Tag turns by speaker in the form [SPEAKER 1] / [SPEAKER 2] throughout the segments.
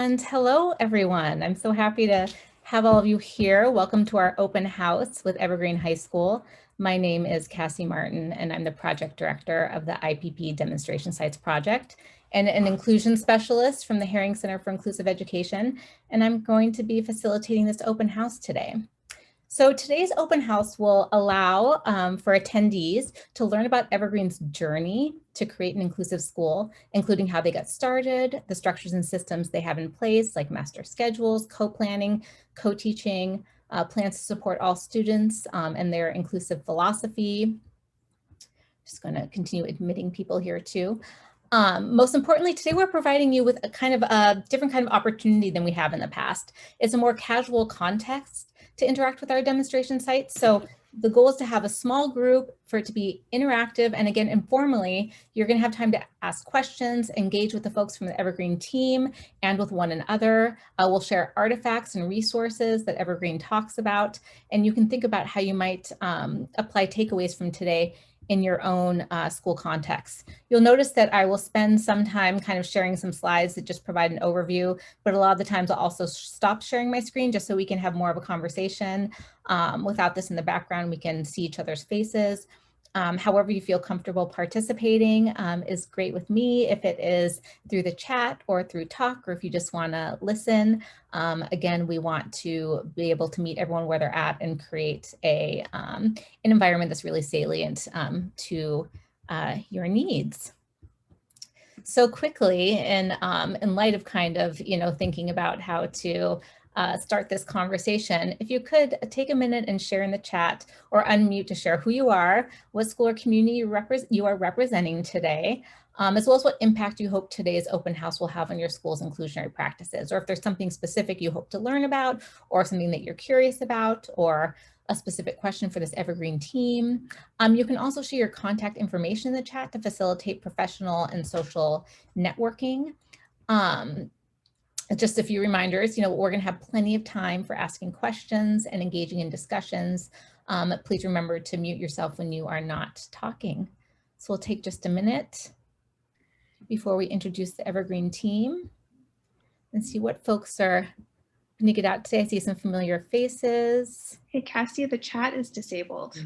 [SPEAKER 1] And hello, everyone. I'm so happy to have all of you here. Welcome to our open house with Evergreen High School. My name is Cassie Martin, and I'm the project director of the IPP Demonstration Sites Project and an inclusion specialist from the Herring Center for Inclusive Education. And I'm going to be facilitating this open house today. So today's open house will allow for attendees to learn about Evergreen's journey to create an inclusive school, including how they got started, the structures and systems they have in place, like master schedules, co-planning, co-teaching, plans to support all students and their inclusive philosophy. Just going to continue admitting people here too. Most importantly, today we're providing you with a kind of a different kind of opportunity than we have in the past. It's a more casual context to interact with our demonstration sites. So the goal is to have a small group, for it to be interactive, and again, informally, you're going to have time to ask questions, engage with the folks from the Evergreen team and with one another. We'll share artifacts and resources that Evergreen talks about, and you can think about how you might apply takeaways from today in your own school context. You'll notice that I will spend some time kind of sharing some slides that just provide an overview, but a lot of the times I'll also stop sharing my screen just so we can have more of a conversation. Without this in the background, we can see each other's faces. However you feel comfortable participating is great with me. If it is through the chat or through talk, or if you just want to listen, again, we want to be able to meet everyone where they're at and create an environment that's really salient to your needs. So quickly, in light of kind of, thinking about how to start this conversation, if you could take a minute and share in the chat or unmute to share who you are, what school or community you are representing today, as well as what impact you hope today's open house will have on your school's inclusionary practices, or if there's something specific you hope to learn about, or something that you're curious about, or a specific question for this Evergreen team. You can also share your contact information in the chat to facilitate professional and social networking. Just a few reminders, we're going to have plenty of time for asking questions and engaging in discussions. Please remember to mute yourself when you are not talking. So we'll take just a minute before we introduce the Evergreen team and see what folks are going to get out today. I see some familiar faces.
[SPEAKER 2] Hey, Cassie, the chat is disabled.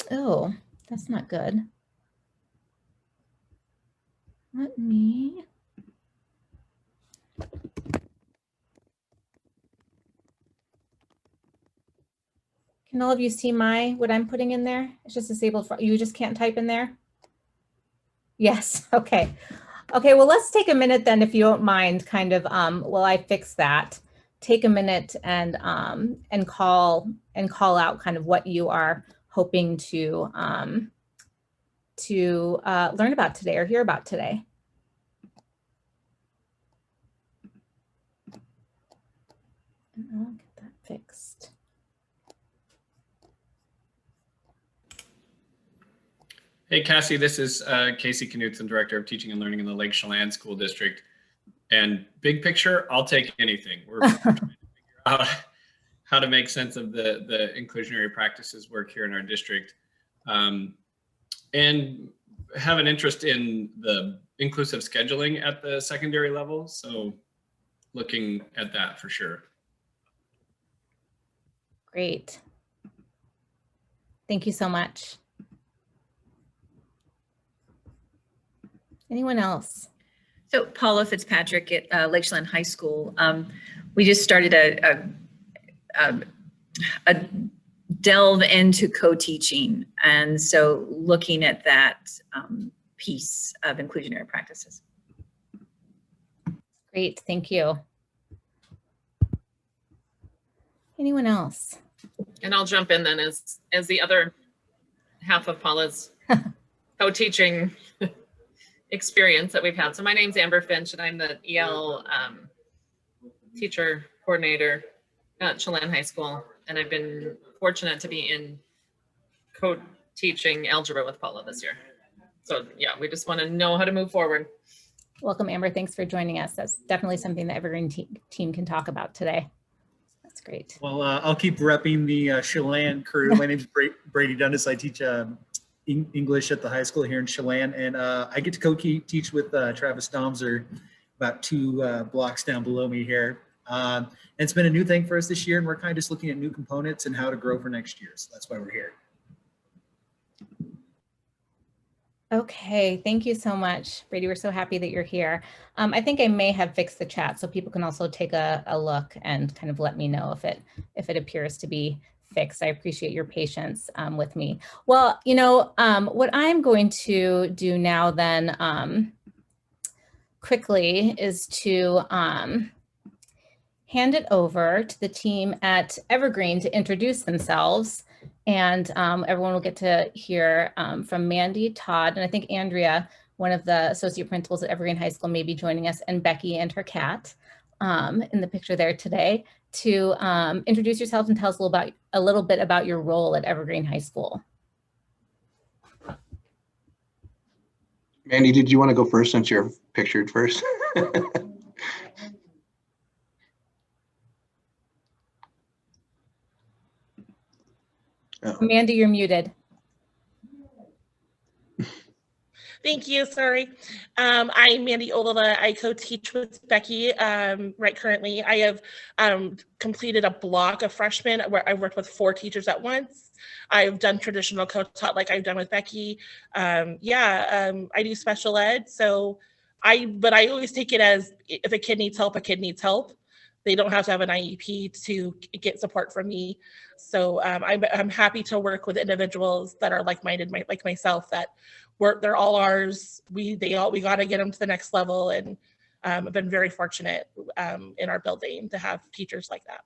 [SPEAKER 1] Oh, that's not good. Let me... Can all of you see what I'm putting in there? It's just disabled for you. Just can't type in there? Yes, okay. Okay, well, let's take a minute then, if you don't mind, kind of, while I fix that, take a minute and call out kind of what you are hoping to learn about today or hear about today. And I'll get that fixed.
[SPEAKER 3] Hey, Cassie, this is Casey Knudsen, Director of Teaching and Learning in the Lake Chelan School District. And big picture, I'll take anything. We're trying to figure out how to make sense of the inclusionary practices work here in our district, and have an interest in the inclusive scheduling at the secondary level. So looking at that for sure.
[SPEAKER 1] Great. Thank you so much. Anyone else?
[SPEAKER 4] So Paula Fitzpatrick at Lake Chelan High School. We just started a delve into co-teaching, and so looking at that piece of inclusionary practices.
[SPEAKER 1] Great, thank you. Anyone else?
[SPEAKER 5] And I'll jump in then as the other half of Paula's co-teaching experience that we've had. So my name's Amber Finch, and I'm the EL teacher coordinator at Chelan High School. And I've been fortunate to be in co-teaching algebra with Paula this year. So yeah, we just want to know how to move forward.
[SPEAKER 1] Welcome, Amber. Thanks for joining us. That's definitely something the Evergreen team can talk about today. That's great.
[SPEAKER 6] Well, I'll keep repping the Chelan crew. My name is Brady Dundas. I teach English at the high school here in Chelan, and I get to co-teach with Travis Domser about 2 blocks down below me here. And it's been a new thing for us this year, and we're kind of just looking at new components and how to grow for next year. So that's why we're here.
[SPEAKER 1] Okay, thank you so much, Brady. We're so happy that you're here. I think I may have fixed the chat so people can also take a look and kind of let me know if it appears to be fixed. I appreciate your patience with me. Well, you know, what I'm going to do now then quickly is to hand it over to the team at Evergreen to introduce themselves. And everyone will get to hear from Mandy, Todd, and I think Andrea, one of the associate principals at Evergreen High School, may be joining us, and Becky and her cat in the picture there today, to introduce yourselves and tell us a little bit about your role at Evergreen High School.
[SPEAKER 7] Mandy, did you want to go first since you're pictured first?
[SPEAKER 1] Oh. Mandy, you're muted.
[SPEAKER 8] Thank you. Sorry. I'm Mandy Olala. I co-teach with Becky right currently. I have completed a block of freshmen where I worked with 4 teachers at once. I've done traditional co-taught like I've done with Becky. I do special ed. But I always take it as if a kid needs help, a kid needs help. They don't have to have an IEP to get support from me. So I'm happy to work with individuals that are like-minded, like myself, that they're all ours. We got to get them to the next level. And I've been very fortunate in our building to have teachers like that.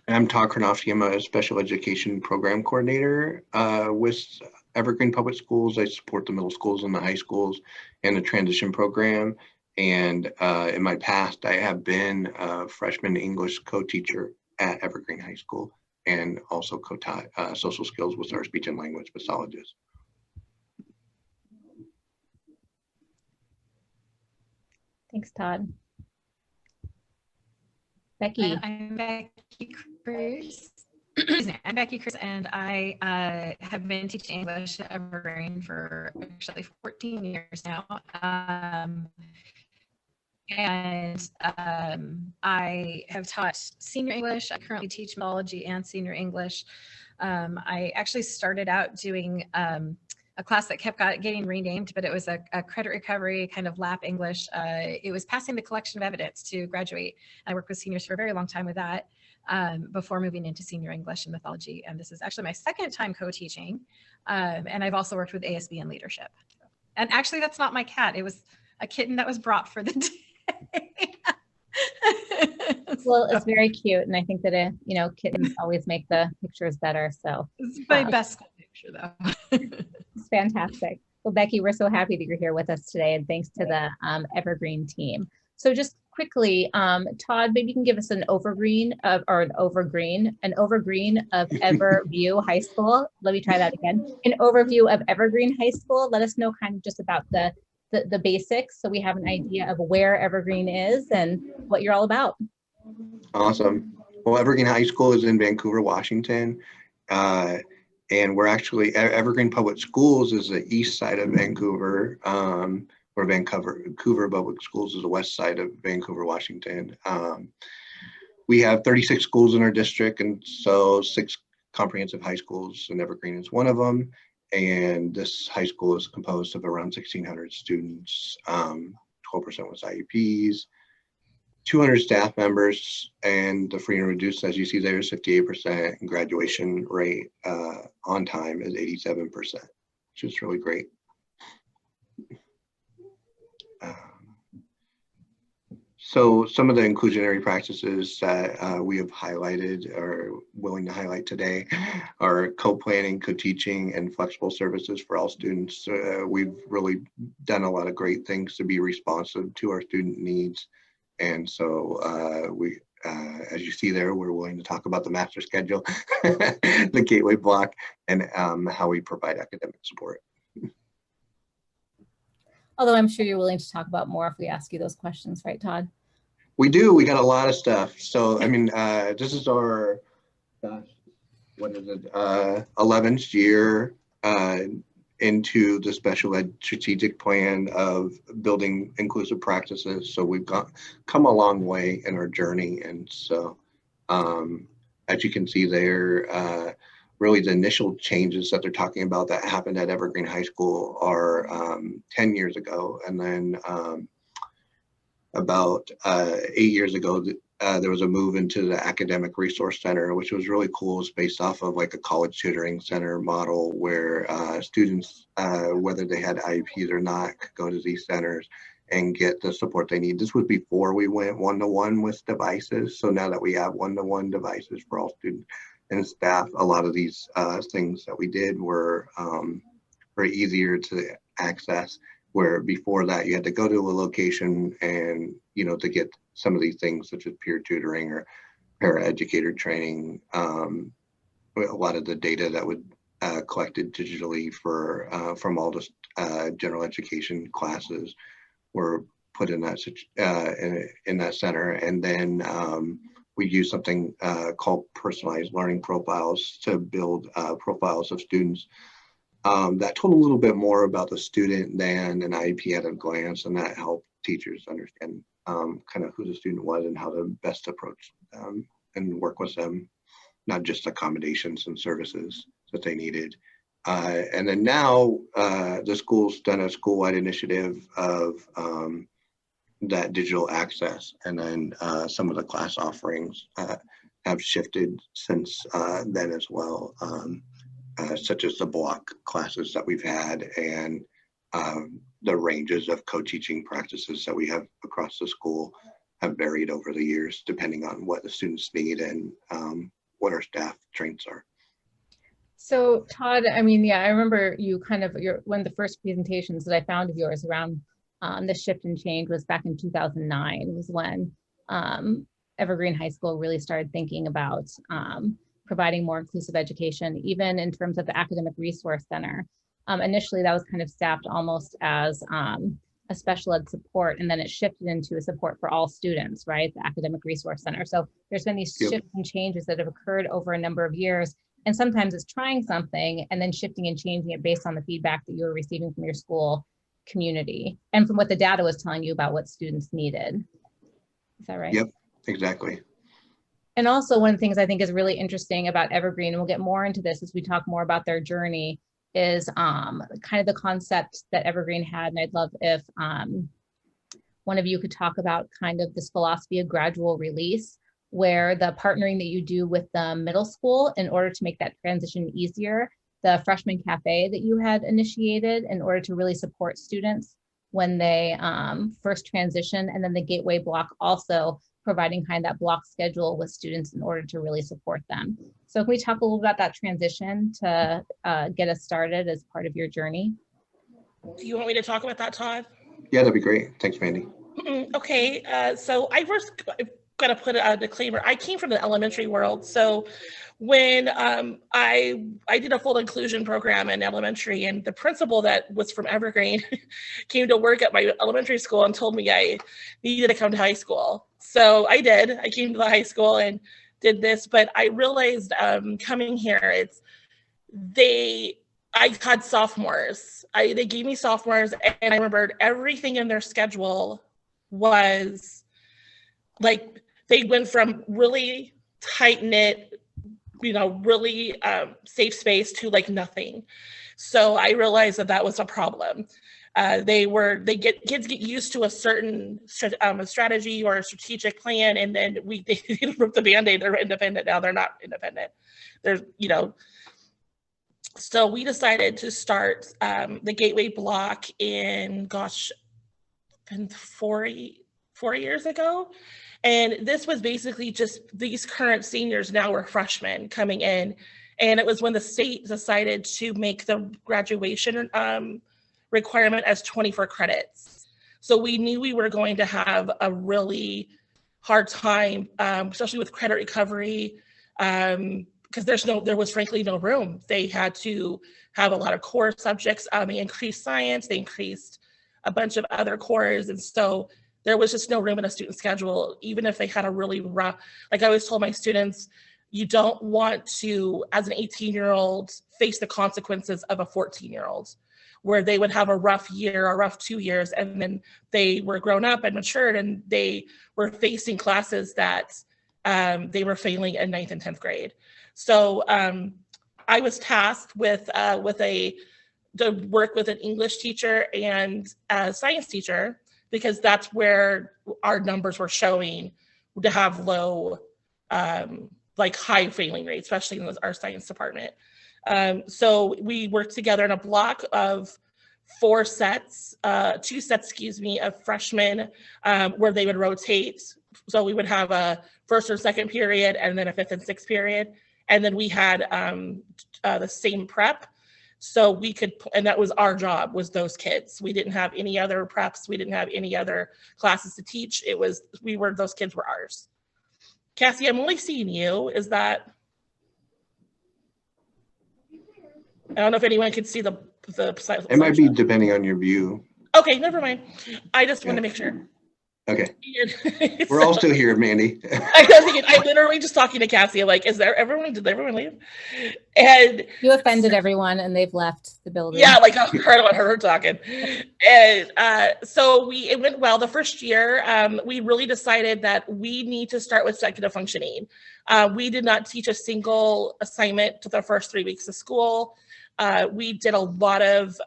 [SPEAKER 7] I'm Todd Karnofsky. I'm a special education program coordinator with Evergreen Public Schools. I support the middle schools and the high schools and the transition program. And in my past, I have been a freshman English co-teacher at Evergreen High School, and also co-taught social skills with our speech and language pathologists.
[SPEAKER 1] Thanks, Todd. Becky.
[SPEAKER 9] I'm Becky Cruz. Excuse me, I'm Becky Cruz, and I have been teaching English at Evergreen for actually 14 years now. I have taught senior English. I currently teach mythology and senior English. I actually started out doing a class that kept getting renamed, but it was a credit recovery kind of lap English. It was passing the collection of evidence to graduate. I worked with seniors for a very long time with that before moving into senior English and mythology. And this is actually my second time co-teaching. And I've also worked with ASB and leadership. And actually, that's not my cat. It was a kitten that was brought for the day.
[SPEAKER 1] Well, it's very cute, and I think that kittens always make the pictures better. So
[SPEAKER 9] it's my best school picture, though.
[SPEAKER 1] It's fantastic. Well, Becky, we're so happy that you're here with us today, and thanks to the Evergreen team. So just quickly, Todd, maybe you can give us an overgreen of Everview High School. Let me try that again. An overview of Evergreen High School. Let us know kind of just about the basics, so we have an idea of where Evergreen is and what you're all about.
[SPEAKER 7] Awesome. Well, Evergreen High School is in Vancouver, Washington. And we're actually, Evergreen Public Schools is the east side of Vancouver, where Vancouver Public Schools is the west side of Vancouver, Washington. We have 36 schools in our district, and so 6 comprehensive high schools, and Evergreen is one of them. And this high school is composed of around 1,600 students, 12% was IEPs, 200 staff members, and the free and reduced, as you see there, is 58%, and graduation rate on time is 87%, which is really great. So some of the inclusionary practices that we have highlighted or willing to highlight today are co-planning, co-teaching, and flexible services for all students. We've really done a lot of great things to be responsive to our student needs. And so as you see there, we're willing to talk about the master schedule, the gateway block, and how we provide academic support.
[SPEAKER 1] Although I'm sure you're willing to talk about more if we ask you those questions, right, Todd?
[SPEAKER 7] We do. We got a lot of stuff. So, I mean, this is our, gosh, what is it, 11th year. And into the special ed strategic plan of building inclusive practices. So we've come a long way in our journey. And so as you can see there, really the initial changes that they're talking about that happened at Evergreen High School are 10 years ago. And then about 8 years ago, there was a move into the Academic Resource Center, which was really cool. It's based off of like a college tutoring center model where students, whether they had IEPs or not, could go to these centers and get the support they need. This was before we went one-to-one with devices. So now that we have one-to-one devices for all students and staff, a lot of these things that we did were easier to access, where before that you had to go to a location and, you know, to get some of these things such as peer tutoring or paraeducator training. A lot of the data that would collected digitally from all the general education classes were put in that center. And then we use something called personalized learning profiles to build profiles of students that told a little bit more about the student than an IEP at a glance, and that helped teachers understand kind of who the student was and how to best approach them and work with them, not just accommodations and services that they needed. And then now the school's done a school-wide initiative of that digital access, and then some of the class offerings have shifted since then as well, such as the block classes that we've had and the ranges of co-teaching practices that we have across the school have varied over the years, depending on what the students need and what our staff traits are.
[SPEAKER 1] So Todd, I mean, yeah, I remember you kind of, one of the first presentations that I found of yours around the shift and change was back in 2009, was when Evergreen High School really started thinking about providing more inclusive education, even in terms of the Academic Resource Center. Initially, that was kind of staffed almost as a special ed support, and then it shifted into a support for all students, right? The Academic Resource Center. So there's been these shifts and changes that have occurred over a number of years. And sometimes it's trying something and then shifting and changing it based on the feedback that you were receiving from your school community and from what the data was telling you about what students needed. Is that right?
[SPEAKER 7] Yep, exactly.
[SPEAKER 1] And also one of the things I think is really interesting about Evergreen, and we'll get more into this as we talk more about their journey, is kind of the concept that Evergreen had. And I'd love if one of you could talk about kind of this philosophy of gradual release, where the partnering that you do with the middle school in order to make that transition easier, the freshman cafe that you had initiated in order to really support students when they first transition, and then the gateway block also providing kind of that block schedule with students in order to really support them. So can we talk a little about that transition to get us started as part of your journey?
[SPEAKER 8] Do you want me to talk about that, Todd?
[SPEAKER 7] Yeah, that'd be great. Thanks, Mandy.
[SPEAKER 8] Okay, so I've got to put a disclaimer. I came from the elementary world. So when I did a full inclusion program in elementary, and the principal that was from Evergreen came to work at my elementary school and told me I needed to come to high school. So I did. I came to the high school and did this, but I realized coming here, I had sophomores. They gave me sophomores, and I remembered everything in their schedule was like, they went from really tight-knit, really safe space to like nothing. So I realized that was a problem. Kids get used to a certain strategy or a strategic plan, and then they rip the Band-Aid. They're independent now. They're not independent. So we decided to start the Gateway Block in, been 4 years ago. And this was basically just these current seniors now were freshmen coming in. And it was when the state decided to make the graduation requirement as 24 credits. So we knew we were going to have a really hard time, especially with credit recovery, because there was frankly no room. They had to have a lot of core subjects. They increased science, they increased a bunch of other cores. And so there was just no room in a student schedule, even if they had a really rough, like I always told my students, you don't want to, as an 18-year-old, face the consequences of a 14-year-old. where they would have a rough year or rough 2 years, and then they were grown up and matured, and they were facing classes that they were failing in 9th and 10th grade. So I was tasked with to work with an English teacher and a science teacher, because that's where our numbers were showing to have low, like high failing rates, especially in our science department. So we worked together in a block of 2 sets, of freshmen, where they would rotate. So we would have a first or second period, and then a 5th and 6th period. And then we had the same prep. So we could, and that was our job, was those kids. We didn't have any other preps. We didn't have any other classes to teach. It was, those kids were ours. Cassie, I'm only seeing you. Is that, I don't know if anyone can see the
[SPEAKER 7] It might be depending on your view.
[SPEAKER 8] Okay, never mind. I just want to make sure.
[SPEAKER 7] Okay. We're all still here, Mandy.
[SPEAKER 8] I'm literally just talking to Cassie, like, did everyone leave? And
[SPEAKER 1] You offended everyone and they've left the building.
[SPEAKER 8] yeah, like I heard her talking. And so it went well. The first year, we really decided that we need to start with executive functioning. We did not teach a single assignment to the first 3 weeks of school. We did a lot of,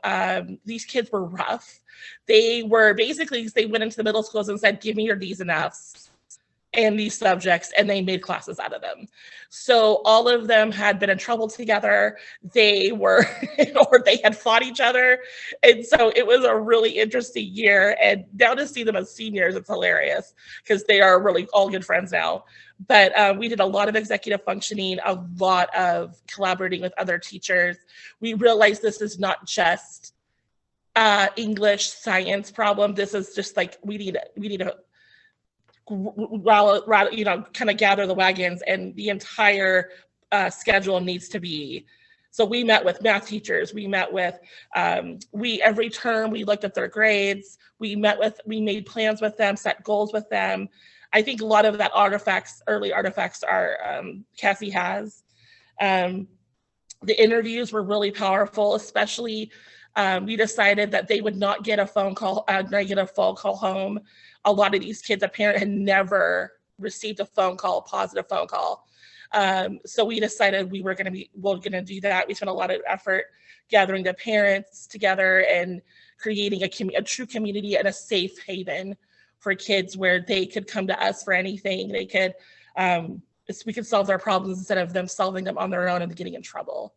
[SPEAKER 8] these kids were rough. They were basically, they went into the middle schools and said, give me your D's and F's and these subjects, and they made classes out of them. So all of them had been in trouble together. They were, or they had fought each other. And so it was a really interesting year. And now to see them as seniors, it's hilarious, because they are really all good friends now. But we did a lot of executive functioning, a lot of collaborating with other teachers. We realized this is not just English science problem. This is just like, we need to kind of gather the wagons, and the entire schedule needs to be. So we met with math teachers. We met with, every term we looked at their grades. We made plans with them, set goals with them. I think a lot of that early artifacts are, Cassie has. The interviews were really powerful, especially we decided that they would not get a phone call home. A lot of these kids, a parent had never received a positive phone call. So we decided we're going to do that. We spent a lot of effort gathering the parents together and creating a true community and a safe haven for kids, where they could come to us for anything. They could, we could solve their problems instead of them solving them on their own and getting in trouble.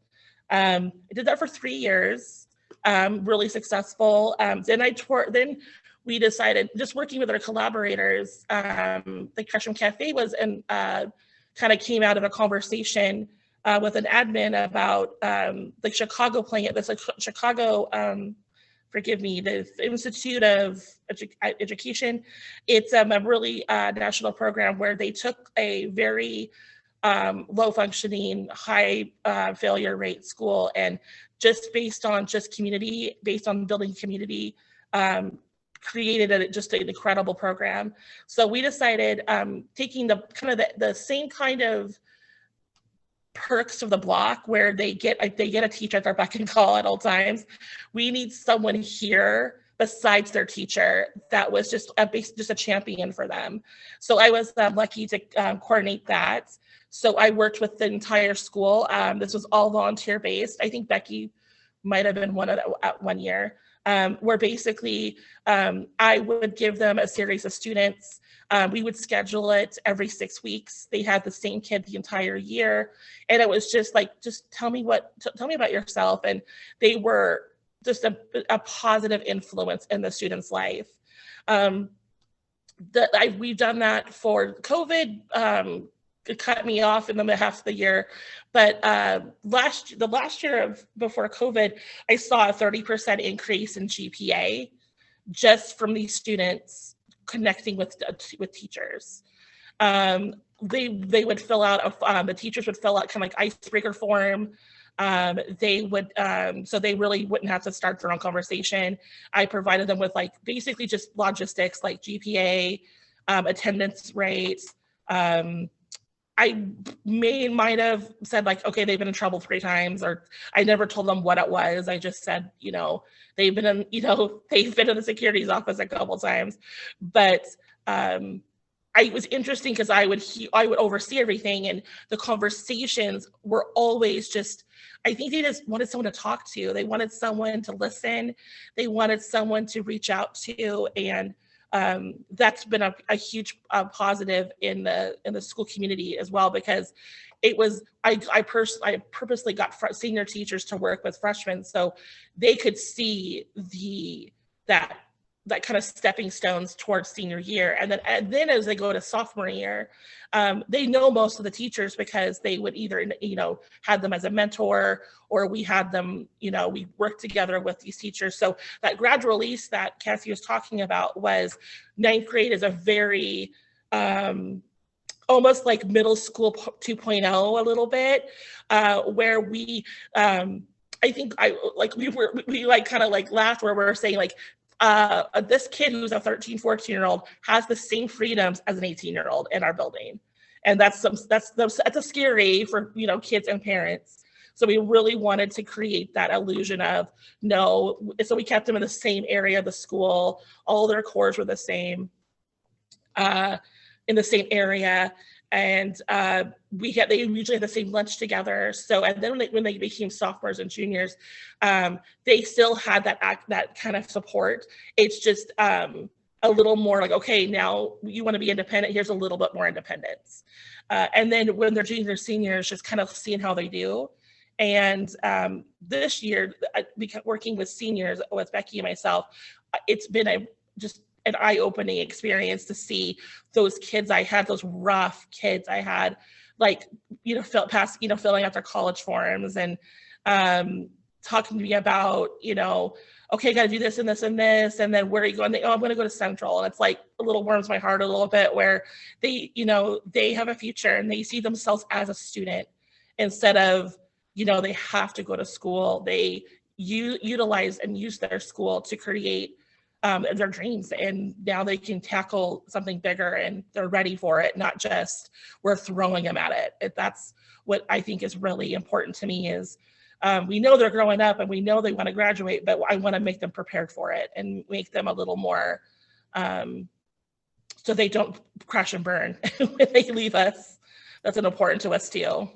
[SPEAKER 8] I did that for 3 years, really successful. Then we decided, just working with our collaborators, the Freshman Cafe was, and kind of came out of a conversation with an admin about the Chicago plan, Chicago, forgive me, the Institute of Education. It's a really national program where they took a very low functioning, high failure rate school, and just based on building community, created just an incredible program. So we decided, taking the same kind of perks of the block, where they get a teacher at their beck and call at all times. We need someone here besides their teacher that was just a champion for them. So I was lucky to coordinate that. So I worked with the entire school. This was all volunteer based. I think Becky might have been at one year, where basically I would give them a series of students. We would schedule it every 6 weeks. They had the same kid the entire year. And it was just like, tell me about yourself. And they were just a positive influence in the student's life. We've done that for COVID. It cut me off in the half of the year. But the last year before COVID, I saw a 30% increase in GPA just from these students connecting with teachers. They would fill out, the teachers would fill out kind of like icebreaker form. They would, so they really wouldn't have to start their own conversation. I provided them with basically just logistics like GPA, attendance rates. might have said like, okay, they've been in trouble 3 times, or I never told them what it was. I just said, you know, they've been in the security's office a couple times. But it was interesting because I would oversee everything, and the conversations were always just, I think they just wanted someone to talk to. They wanted someone to listen. They wanted someone to reach out to, and that's been a huge positive in the school community as well, because it was I purposely got senior teachers to work with freshmen so they could see that kind of stepping stones towards senior year, and then as they go to sophomore year, they know most of the teachers because they would either had them as a mentor, or we had them, we worked together with these teachers. So that gradual release that Cassie was talking about was 9th grade is a very almost like middle school 2.0 a little bit, where we I think we kind of laughed where we were saying this kid who's a 13, 14-year-old has the same freedoms as an 18-year-old in our building. And that's a scary for, kids and parents. So we really wanted to create that illusion of no. So we kept them in the same area of the school. All their cores were the same, in the same area. And they usually had the same lunch together. So, and then when they became sophomores and juniors, they still had that kind of support. It's just a little more like, okay, now you want to be independent. Here's a little bit more independence. And then when they're juniors, seniors, just kind of seeing how they do. And this year, working with seniors, with Becky and myself, it's been just an eye-opening experience to see those kids I had, those rough kids I had, filling out their college forms and talking to me about, okay, got to do this and this and this, and then where are you going? I'm going to go to Central, and it's like a little warms my heart a little bit, where they have a future and they see themselves as a student instead of they have to go to school. They utilize and use their school to create their dreams, and now they can tackle something bigger and they're ready for it, not just we're throwing them at it. That's what I think is really important to me is we know they're growing up and we know they want to graduate, but I want to make them prepared for it and make them a little more so they don't crash and burn when they leave us. That's important to us too.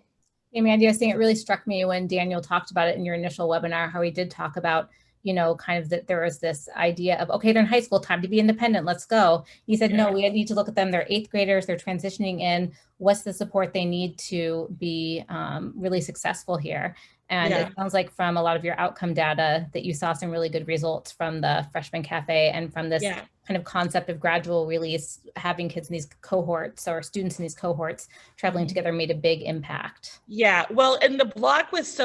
[SPEAKER 1] Hey, Mandy, I think it really struck me when Daniel talked about it in your initial webinar, how he did talk about kind of that there was this idea of, okay, they're in high school, time to be independent, let's go. He said, no, we need to look at them. They're 8th graders, they're transitioning in. What's the support they need to be really successful here? And it sounds like from a lot of your outcome data that you saw some really good results from the freshman cafe and from this kind of concept of gradual release, having kids in these cohorts or students in these cohorts traveling together made a big impact.
[SPEAKER 8] Yeah, well, and the block was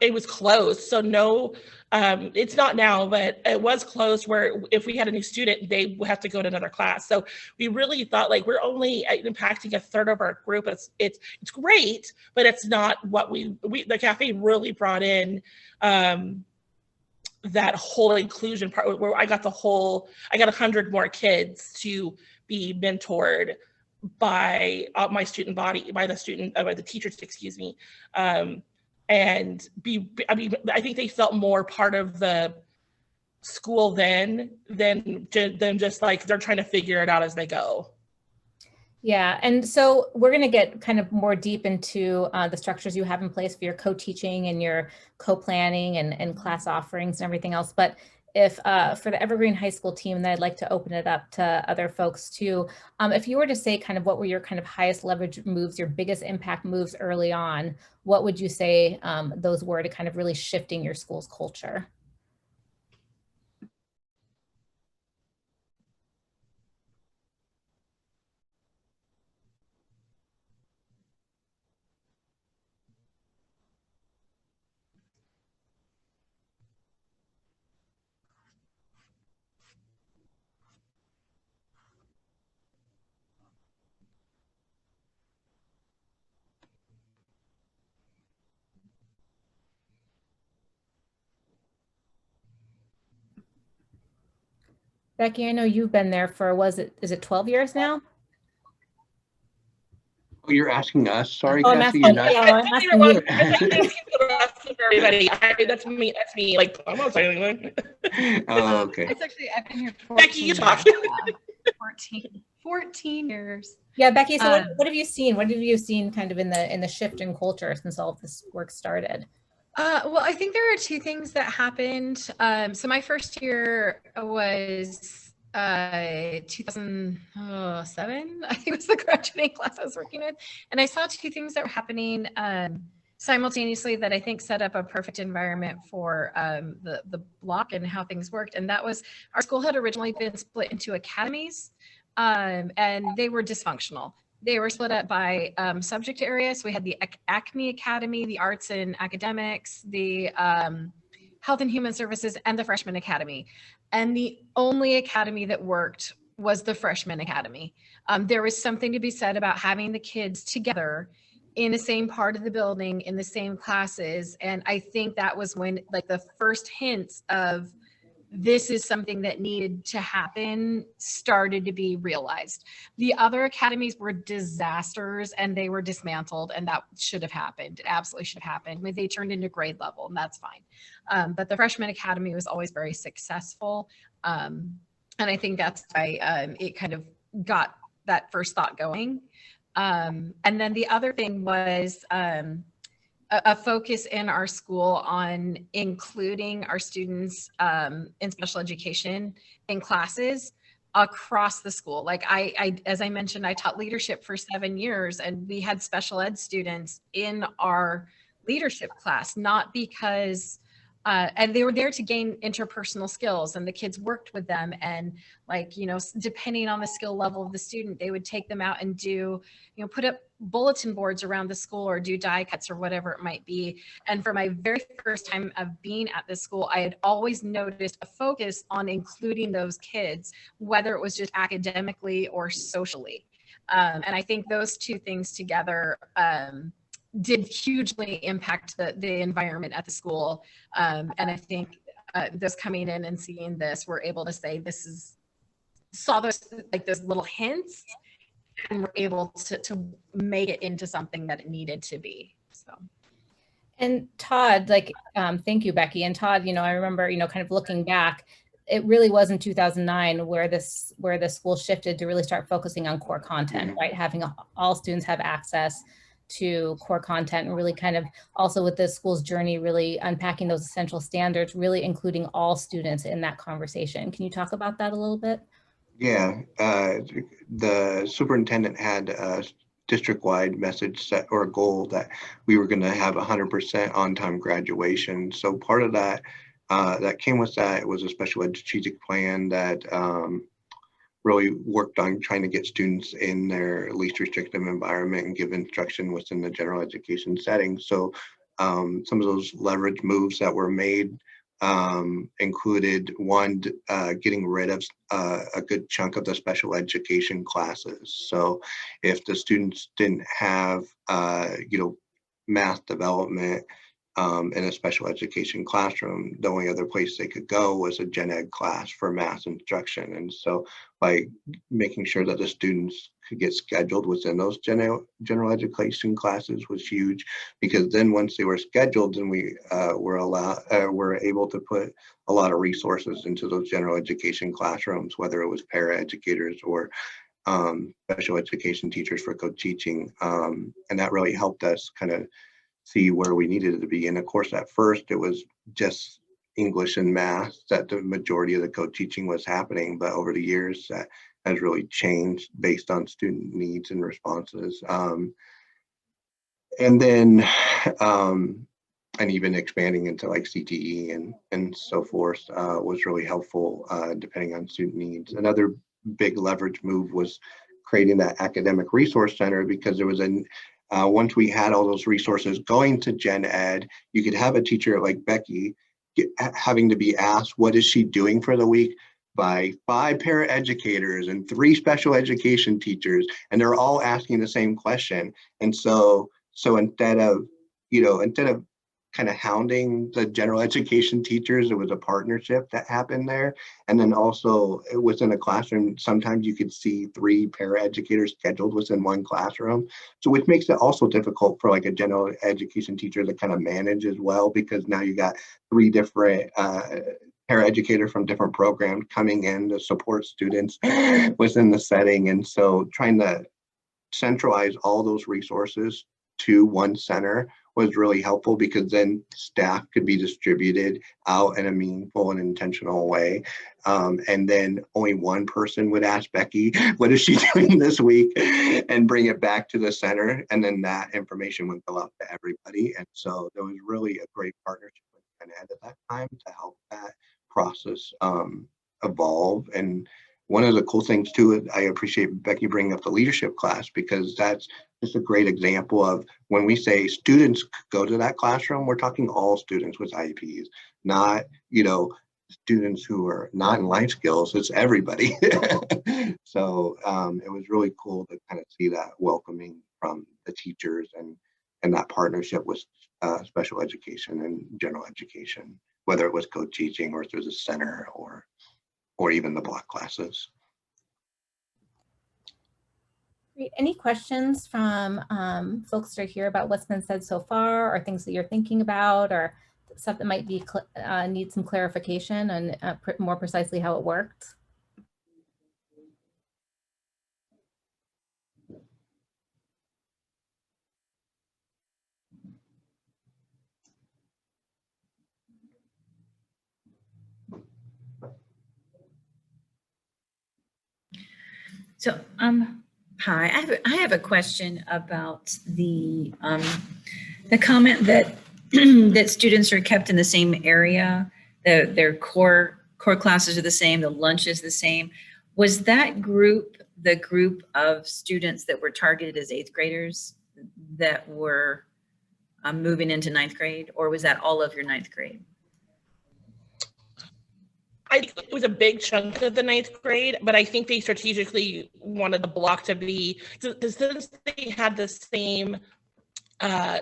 [SPEAKER 8] it was closed. So no, it's not now, but it was closed where if we had a new student, they would have to go to another class. So we really thought we're only impacting a third of our group. It's great, but it's not what the cafe really brought in that whole inclusion part where I got 100 more kids to be mentored by my student body, by the teachers, excuse me. And I think they felt more part of the school than just they're trying to figure it out as they go.
[SPEAKER 1] Yeah, and so we're going to get kind of more deep into the structures you have in place for your co-teaching and your co-planning and class offerings and everything else. But if for the Evergreen High School team, and I'd like to open it up to other folks too, if you were to say kind of what were your kind of highest leverage moves, your biggest impact moves early on, what would you say those were to kind of really shifting your school's culture? Becky, I know you've been there for, is it 12 years now?
[SPEAKER 7] Oh, you're asking us? Sorry,
[SPEAKER 1] Oh, I'm
[SPEAKER 7] Cassie,
[SPEAKER 1] asking,
[SPEAKER 7] you're not.
[SPEAKER 1] yeah, I'm asking you.
[SPEAKER 8] I can't speak for the rest of everybody. That's me. That's me. Like, I'm not saying anything.
[SPEAKER 7] Oh, okay.
[SPEAKER 9] It's actually, I've been here 14
[SPEAKER 8] Becky, you
[SPEAKER 9] years
[SPEAKER 8] talk.
[SPEAKER 9] now. 14 years.
[SPEAKER 1] Yeah, Becky, so
[SPEAKER 9] Um,
[SPEAKER 1] what have you seen? What have you seen kind of in the shift in culture since all of this work started?
[SPEAKER 9] Well, I think there are two things that happened. So my first year was 2007, I think was the graduating class I was working with. And I saw two things that were happening simultaneously that I think set up a perfect environment for the block and how things worked. And that was, our school had originally been split into academies, and they were dysfunctional. They were split up by subject areas. So we had the Acme Academy, the Arts and Academics, the Health and Human Services, and the Freshman Academy. And the only academy that worked was the Freshman Academy. There was something to be said about having the kids together in the same part of the building, in the same classes. And I think that was when, like, the first hints of this is something that needed to happen started to be realized. The other academies were disasters and they were dismantled, and that should have happened. It absolutely should have happened. I mean, they turned into grade level, and that's fine. But the Freshman Academy was always very successful. And I think that's why it kind of got that first thought going. And then the other thing was a focus in our school on including our students in special education in classes across the school. Like I, as I mentioned, I taught leadership for 7 years, and we had special ed students in our leadership class, not because and they were there to gain interpersonal skills, and the kids worked with them, and, like, you know, depending on the skill level of the student, they would take them out and do, you know, put up bulletin boards around the school or do die cuts or whatever it might be. And for my very first time of being at this school, I had always noticed a focus on including those kids, whether it was just academically or socially. And I think those two things together did hugely impact the environment at the school. And I think those coming in and seeing this, were able to say, saw those, like, those little hints, and were able to make it into something that it needed to be. So.
[SPEAKER 1] And Todd, like, thank you, Becky. And Todd, you know, I remember, you know, kind of looking back, it really was in 2009 where the school shifted to really start focusing on core content, right? Having all students have access to core content, and really kind of also with the school's journey, really unpacking those essential standards, really including all students in that conversation. Can you talk about that a little bit?
[SPEAKER 7] Yeah, the superintendent had a district-wide message set, or a goal, that we were going to have 100% on-time graduation. So part of that that came with that was a special ed strategic plan that really worked on trying to get students in their least restrictive environment and give instruction within the general education setting. So some of those leverage moves that were made included, one, getting rid of a good chunk of the special education classes. So if the students didn't have, you know, math development in a special education classroom, the only other place they could go was a gen ed class for math instruction. And so by making sure that the students could get scheduled within those general education classes was huge, because then once they were scheduled, then we were able to put a lot of resources into those general education classrooms, whether it was para educators or special education teachers for co-teaching. And that really helped us kind of see where we needed it to be. And of course, at first it was just English and math that the majority of the co-teaching was happening, but over the years that has really changed based on student needs and responses. And then and even expanding into like CTE and so forth was really helpful depending on student needs. Another big leverage move was creating that academic resource center, because there was once we had all those resources going to gen ed, you could have a teacher like Becky having to be asked, what is she doing for the week, by 5 paraeducators and 3 special education teachers, and they're all asking the same question. And so instead of kind of hounding the general education teachers. It was a partnership that happened there. And then also within a classroom, sometimes you could see 3 paraeducators scheduled within one classroom. So which makes it also difficult for like a general education teacher to kind of manage as well, because now you got 3 different paraeducators from different programs coming in to support students within the setting. And so trying to centralize all those resources to one center was really helpful, because then staff could be distributed out in a meaningful and intentional way. And then only one person would ask Becky, what is she doing this week? And bring it back to the center. And then that information would go out to everybody. And so there was really a great partnership with Ed at that time to help that process evolve. And one of the cool things too, I appreciate Becky bringing up the leadership class, because that's just a great example of when we say students go to that classroom, we're talking all students with IEPs, not, students who are not in life skills, it's everybody. So it was really cool to kind of see that welcoming from the teachers and that partnership with special education and general education, whether it was co-teaching or through the center or even the block classes.
[SPEAKER 1] Great. Any questions from folks that are here about what's been said so far, or things that you're thinking about, or stuff that might be need some clarification and more precisely how it worked?
[SPEAKER 4] So, hi, I have a question about the comment that that students are kept in the same area, their core classes are the same, the lunch is the same. Was that group the group of students that were targeted as 8th graders that were moving into 9th grade, or was that all of your 9th grade?
[SPEAKER 8] I think it was a big chunk of the 9th grade, but I think they strategically wanted the block to be, since they had the same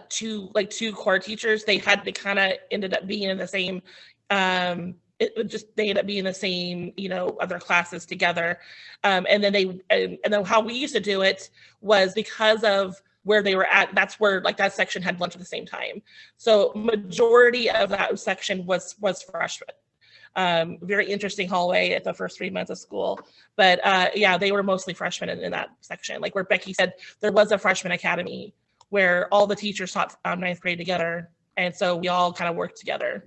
[SPEAKER 8] two core teachers, they kind of ended up being in the same, they ended up being in the same, other classes together. And then how we used to do it was because of where they were at, that's where that section had lunch at the same time. So majority of that section was freshmen. Very interesting hallway at the first 3 months of school. But yeah, they were mostly freshmen in that section. Like where Becky said, there was a freshman academy where all the teachers taught 9th grade together. And so we all kind of worked together.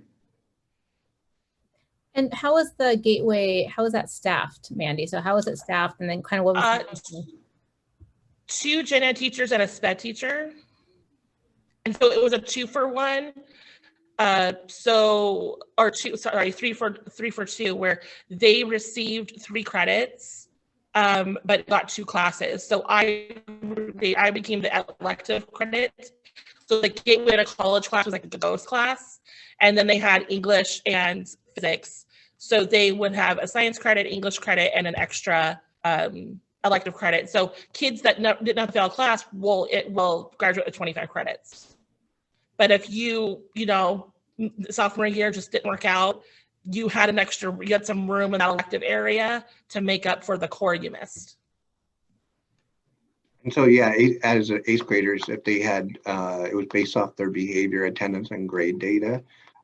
[SPEAKER 1] And how is the gateway, how is that staffed, Mandy? So how is it staffed? And then kind of what was
[SPEAKER 8] 2 gen ed teachers and a SPED teacher. And so it was a 2-for-1. 3 for 2, where they received 3 credits, but got 2 classes. So I became the elective credit. So the gateway to college class was like the ghost class, and then they had English and physics. So they would have a science credit, English credit, and an extra elective credit. So kids that did not fail class will graduate with 25 credits. But if you sophomore year just didn't work out, you had some room in that elective area to make up for the core you missed.
[SPEAKER 7] And so, yeah, as 8th graders, if they had, it was based off their behavior, attendance, and grade data.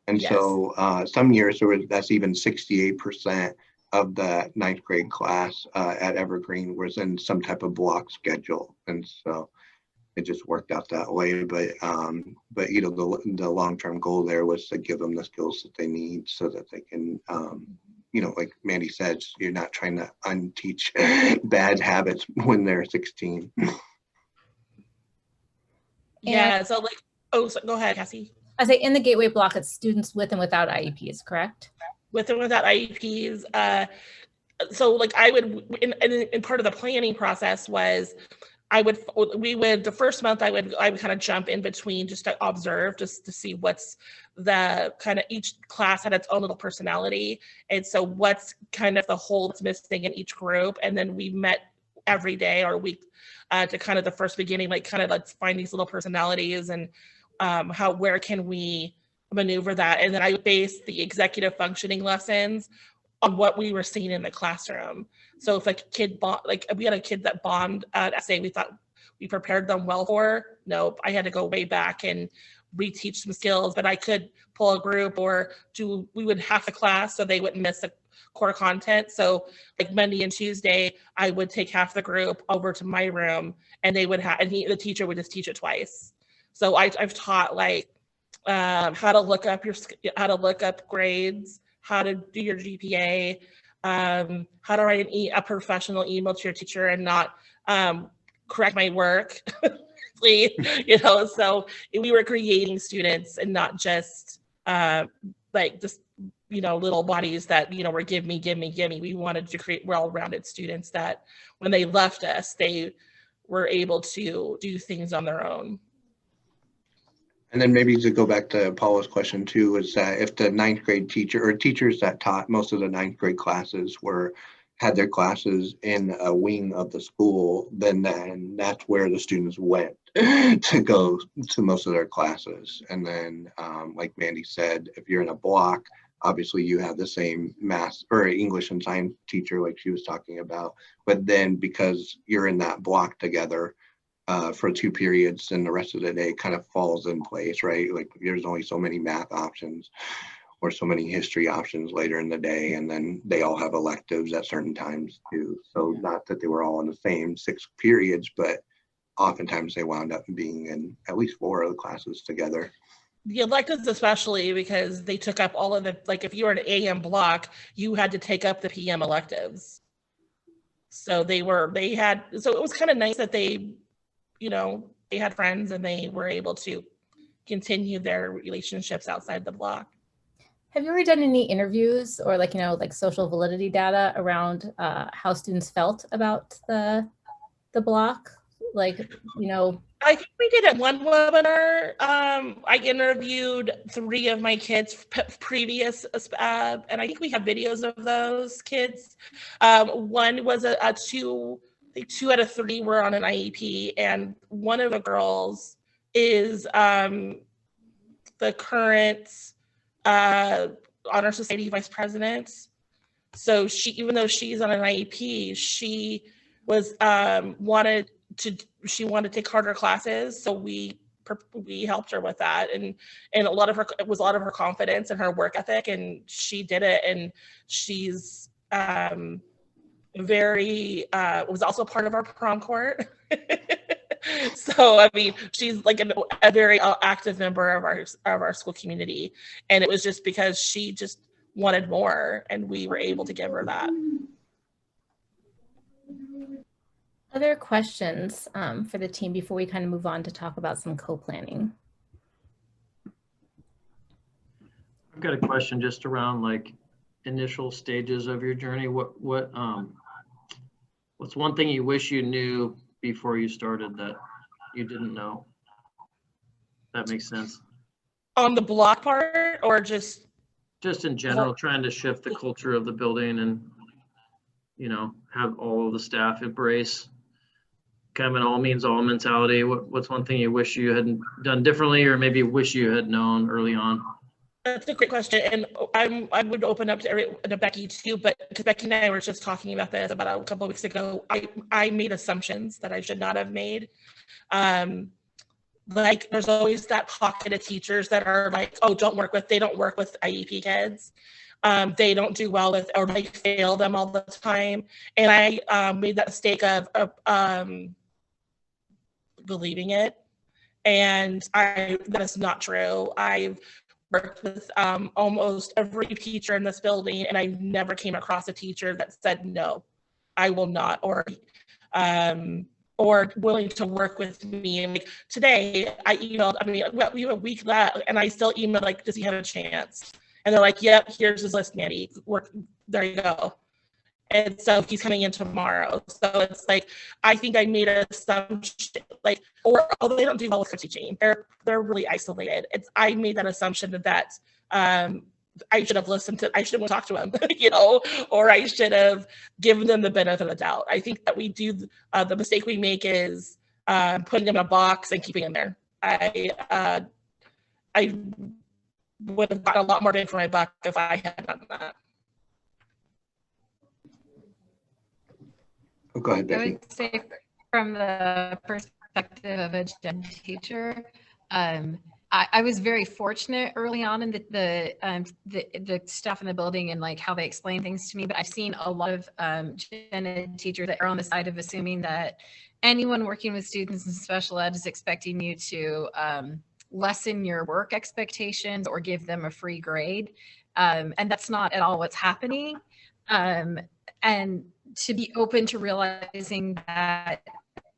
[SPEAKER 7] And yes. So some years that's even 68% of the 9th grade class at Evergreen was in some type of block schedule. And so it just worked out that way. But the long-term goal there was to give them the skills that they need so that they can, like Mandy said, you're not trying to unteach bad habits when they're 16.
[SPEAKER 8] Yeah. So go ahead, Cassie.
[SPEAKER 1] I say in the gateway block, it's students with and without IEPs, correct?
[SPEAKER 8] With and without IEPs. So I would, in part of the planning process was, the first month I would kind of jump in between just to observe, just to see what's the kind of, each class had its own little personality. And so what's kind of the hole that's missing in each group. And then we met every day or week to kind of the first beginning, let's find these little personalities and where can we maneuver that. And then I based the executive functioning lessons on what we were seeing in the classroom. So if like a kid like we had a kid that bombed an essay we thought we prepared them well for, nope, I had to go way back and reteach some skills, but I could pull a group or we would half the class so they wouldn't miss the core content. So like Monday and Tuesday, I would take half the group over to my room and they would the teacher would just teach it twice. So I've taught like how to look up grades, how to do your GPA, how to write a professional email to your teacher and not correct my work. So we were creating students and not just like just little bodies that were give me. We wanted to create well-rounded students that when they left us, they were able to do things on their own.
[SPEAKER 7] And then maybe to go back to Paula's question too, is that if the ninth grade teacher or teachers that taught most of the ninth grade classes had their classes in a wing of the school, then that's where the students went to go to most of their classes. And then like Mandy said, if you're in a block, obviously you have the same math or English and science teacher like she was talking about, but then because you're in that block together, for 2 periods, and the rest of the day kind of falls in place, right? Like there's only so many math options or so many history options later in the day, and then they all have electives at certain times too. So not that they were all in the same 6 periods, but oftentimes they wound up being in at least 4 of the classes together.
[SPEAKER 8] The electives especially because they took up all of the, like if you were an AM block, you had to take up the PM electives. So it was kind of nice that they had friends and they were able to continue their relationships outside the block.
[SPEAKER 1] Have you ever done any interviews or like social validity data around how students felt about the block? I
[SPEAKER 8] think we did at one webinar. I interviewed 3 of my kids previous, and I think we have videos of those kids. One was a 2. I think 2 out of 3 were on an IEP, and one of the girls is the current Honor Society vice president. So even though she's on an IEP, she was wanted to take harder classes. So we helped her with that, and it was a lot of her confidence and her work ethic, and she did it, and she's was also part of our prom court. So I mean, she's like a very active member of our school community, and it was just because she just wanted more, and we were able to give her that.
[SPEAKER 1] Other questions for the team before we kind of move on to talk about some co-planning?
[SPEAKER 10] I've got a question just around like initial stages of your journey. What's one thing you wish you knew before you started that you didn't know? That makes sense.
[SPEAKER 8] On the block part, or just
[SPEAKER 10] in general, trying to shift the culture of the building and have all of the staff embrace kind of an all means all mentality. What's one thing you wish you hadn't done differently, or maybe wish you had known early on?
[SPEAKER 8] That's a great question, and I would open up to Becky too, but because Becky and I were just talking about this about a couple of weeks ago, I made assumptions that I should not have made. Like there's always that pocket of teachers that are like, oh, they don't work with IEP kids. They don't do well with, or they fail them all the time. And I made that mistake of believing it, and that is not true. I've worked with almost every teacher in this building, and I never came across a teacher that said, no, I will not, or willing to work with me. And like today I emailed, we have a week left, and I still emailed like, does he have a chance? And they're like, yep, here's his list, Mandy, there you go. And so he's coming in tomorrow. So it's like, I think I made an assumption, like, or although they don't do well with teaching, they're really isolated. I made that assumption that I should have I should have talked to him, or I should have given them the benefit of the doubt. I think that we do, the mistake we make is putting them in a box and keeping them there. would have gotten a lot more bang for my buck if I had done that.
[SPEAKER 7] Oh, go ahead,
[SPEAKER 9] I
[SPEAKER 7] Becky.
[SPEAKER 9] would say from the perspective of a gen teacher, I was very fortunate early on in the staff in the building and like how they explain things to me. But I've seen a lot of gen ed teachers that are on the side of assuming that anyone working with students in special ed is expecting you to lessen your work expectations or give them a free grade, and that's not at all what's happening. And to be open to realizing that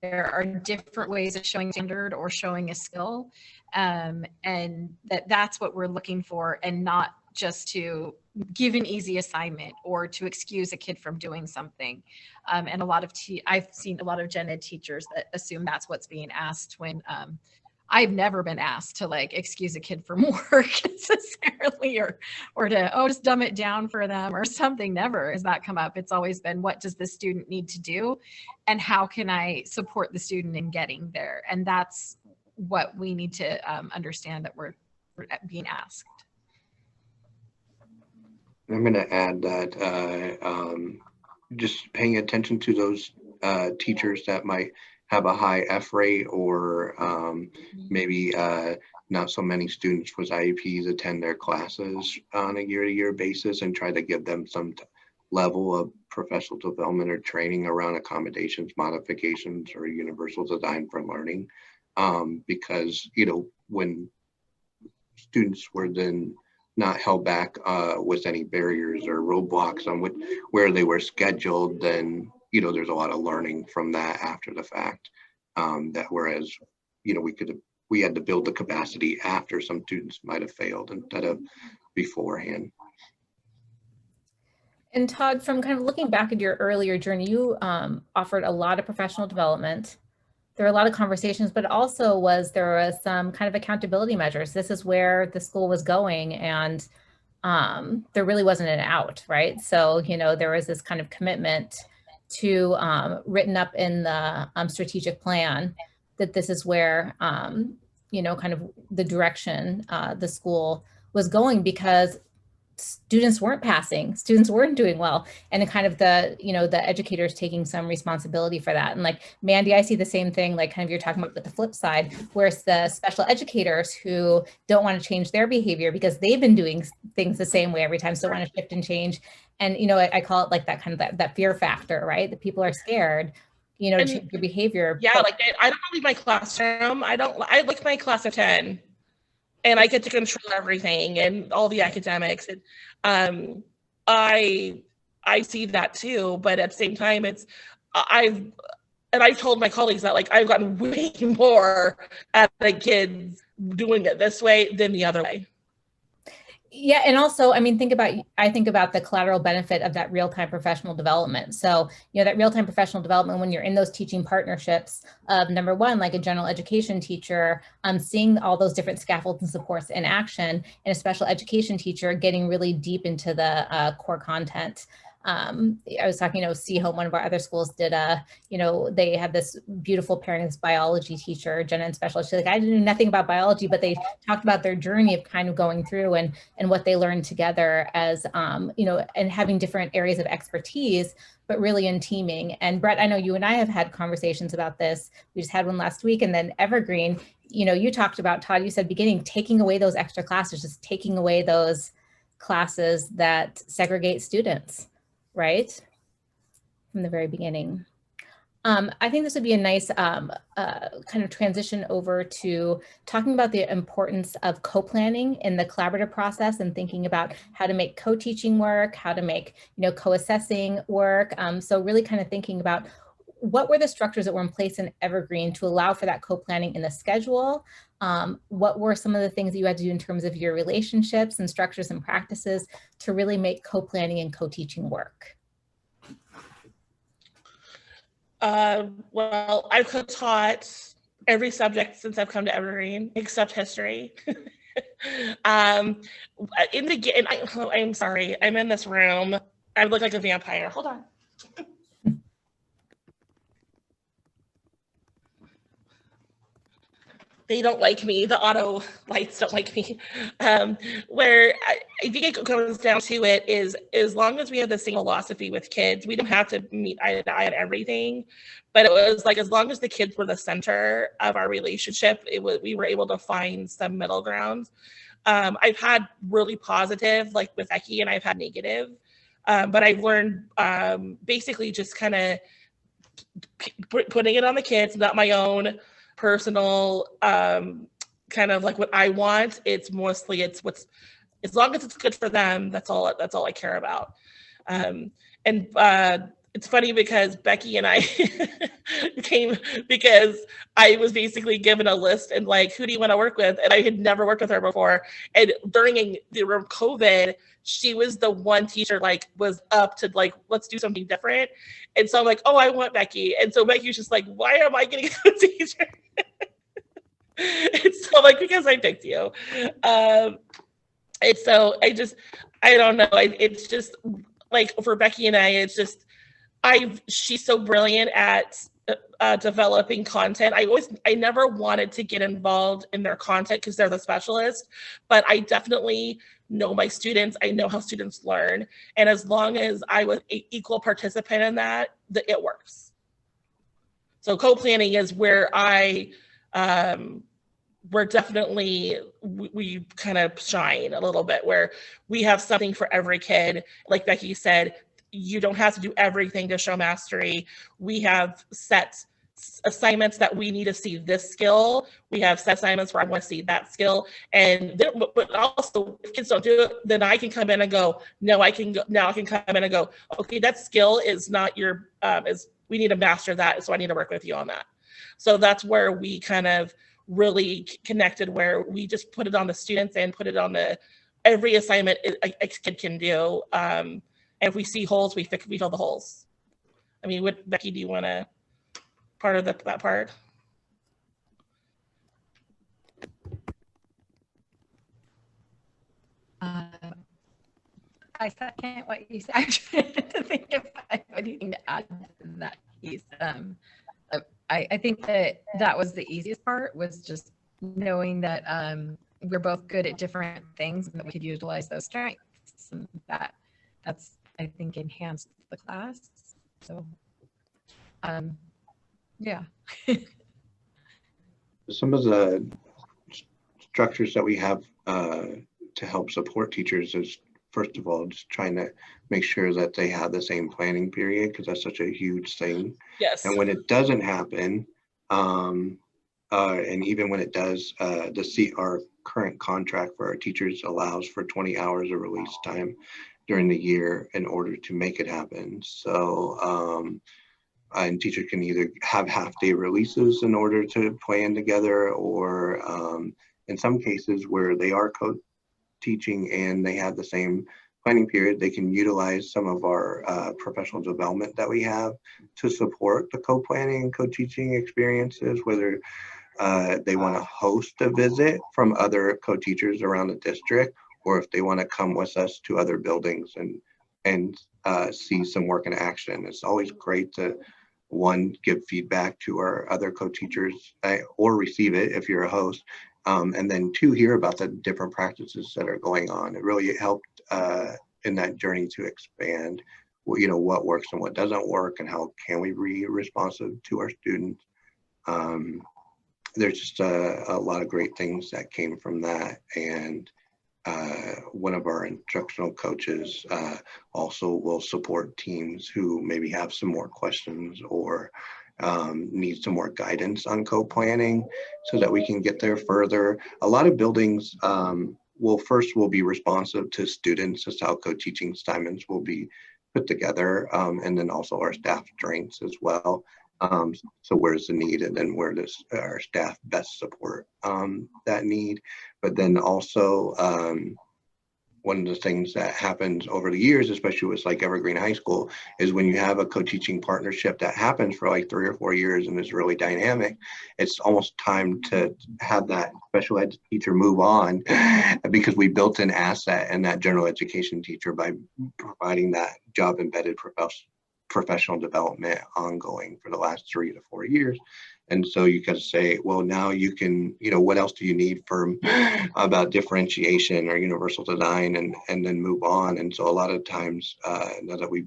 [SPEAKER 9] there are different ways of showing standard or showing a skill, and that's what we're looking for, and not just to give an easy assignment or to excuse a kid from doing something. And I've seen a lot of gen ed teachers that assume that's what's being asked when I've never been asked to like excuse a kid from work necessarily, or to, oh, just dumb it down for them or something. Never has that come up. It's always been, what does the student need to do? And how can I support the student in getting there? And that's what we need to understand that we're being asked.
[SPEAKER 7] I'm going to add that just paying attention to those teachers that might have a high F rate, or maybe not so many students with IEPs attend their classes on a year-to-year basis, and try to give them some level of professional development or training around accommodations, modifications, or universal design for learning. Because, you know, when students were then not held back with any barriers or roadblocks on where they were scheduled, then, you know, there's a lot of learning from that after the fact. That whereas, you know, we had to build the capacity after some students might have failed instead of beforehand.
[SPEAKER 1] And Todd, from kind of looking back at your earlier journey, you offered a lot of professional development. There were a lot of conversations, but also there was some kind of accountability measures. This is where the school was going, and there really wasn't an out, right? So, you know, there was this kind of commitment to written up in the strategic plan that this is where, you know, kind of the direction the school was going, because students weren't passing, students weren't doing well, and kind of the, you know, the educators taking some responsibility for that. And like Mandy, I see the same thing, like kind of you're talking about, with the flip side, where it's the special educators who don't want to change their behavior because they've been doing things the same way every time, so want to shift and change. And, you know, I call it like that kind of that fear factor, right? That people are scared, you know, to change your behavior.
[SPEAKER 8] Yeah, like I don't leave my classroom. I like my class of 10. And I get to control everything and all the academics. And I see that too, but at the same time, I've told my colleagues that, like, I've gotten way more at the kids doing it this way than the other way.
[SPEAKER 1] Yeah, and also, I mean, I think about the collateral benefit of that real-time professional development. So, you know, that real-time professional development, when you're in those teaching partnerships of, number one, like a general education teacher, seeing all those different scaffolds and supports in action, and a special education teacher getting really deep into the core content. I was talking, you know, C-Home, one of our other schools did you know, they had this beautiful pairing, this biology teacher, gen ed specialist. She's like, I knew nothing about biology, but they talked about their journey of kind of going through and what they learned together as, you know, and having different areas of expertise, but really in teaming. And Brett, I know you and I have had conversations about this. We just had one last week. And then Evergreen, you know, you talked about, Todd, you said beginning, taking away those extra classes, just taking away those classes that segregate students, right? From the very beginning. I think this would be a nice kind of transition over to talking about the importance of co-planning in the collaborative process, and thinking about how to make co-teaching work, how to make, you know, co-assessing work. So really kind of thinking about what were the structures that were in place in Evergreen to allow for that co-planning in the schedule? What were some of the things that you had to do in terms of your relationships and structures and practices to really make co-planning and co-teaching work?
[SPEAKER 8] Well, I've co-taught every subject since I've come to Evergreen, except history. I'm sorry, I'm in this room. I look like a vampire. Hold on. they don't like me. The auto lights don't like me. Where I think it comes down to it is, as long as we have the same philosophy with kids, we don't have to meet eye to eye on everything. But it was like, as long as the kids were the center of our relationship, we were able to find some middle ground. I've had really positive, like with Becky, and I've had negative. But I've learned basically just kind of putting it on the kids, not my own personal kind of like what I want. It's mostly what's, as long as it's good for them, that's all I care about. And it's funny because Becky and I came because I was basically given a list and like, who do you want to work with? And I had never worked with her before. And during the COVID, she was the one teacher like was up to like, let's do something different. And so I'm like, oh, I want Becky. And so Becky was just like, why am I getting a teacher? And so I'm like, because I picked you. And so I don't know. It's just like for Becky and I, it's just, she's so brilliant at developing content. I never wanted to get involved in their content because they're the specialist, but I definitely know my students. I know how students learn. And as long as I was an equal participant in that, it works. So co-planning is where we're definitely, we kind of shine a little bit, where we have something for every kid. Like Becky said, you don't have to do everything to show mastery. We have set assignments that we need to see this skill. We have set assignments where I want to see that skill. And then, but also if kids don't do it, then I can come in and go, now I can come in and go, okay, that skill is not your, we need to master that. So I need to work with you on that. So that's where we kind of really connected, where we just put it on the students and put it on every assignment a kid can do. And if we see holes, we fill the holes. I mean, Becky, do you want to part of that part?
[SPEAKER 9] I second what you said. I'm trying to think if I have anything to add to that piece. I think that was the easiest part, was just knowing that we're both good at different things and that we could utilize those strengths, and that's I think enhanced the class. So yeah.
[SPEAKER 7] Some of the structures that we have to help support teachers is, first of all, just trying to make sure that they have the same planning period, because that's such a huge thing.
[SPEAKER 8] Yes.
[SPEAKER 7] And when it doesn't happen, and even when it does, our current contract for our teachers allows for 20 hours of release time during the year in order to make it happen. So, and teachers can either have half-day releases in order to plan together, or in some cases where they are co-teaching and they have the same planning period, they can utilize some of our professional development that we have to support the co-planning and co-teaching experiences, whether they want to host a visit from other co-teachers around the district, or if they want to come with us to other buildings and see some work in action. It's always great to, one, give feedback to our other co-teachers, or receive it if you're a host, and then two, hear about the different practices that are going on. It really helped in that journey to expand, what works and what doesn't work, and how can we be responsive to our students. There's just a lot of great things that came from that. And one of our instructional coaches also will support teams who maybe have some more questions or need some more guidance on co-planning, so that we can get there further. A lot of buildings will be responsive to students as how co-teaching assignments will be put together, and then also our staff strengths as well. So where's the need, and then where does our staff best support that need? But then also, one of the things that happens over the years, especially with like Evergreen High School, is when you have a co-teaching partnership that happens for like 3 or 4 years and is really dynamic, it's almost time to have that special ed teacher move on, because we built an asset in that general education teacher by providing that job embedded professional development ongoing for the last 3 to 4 years. And so you can say, well, now you can, what else do you need from about differentiation or universal design, and then move on. And so a lot of times, now that we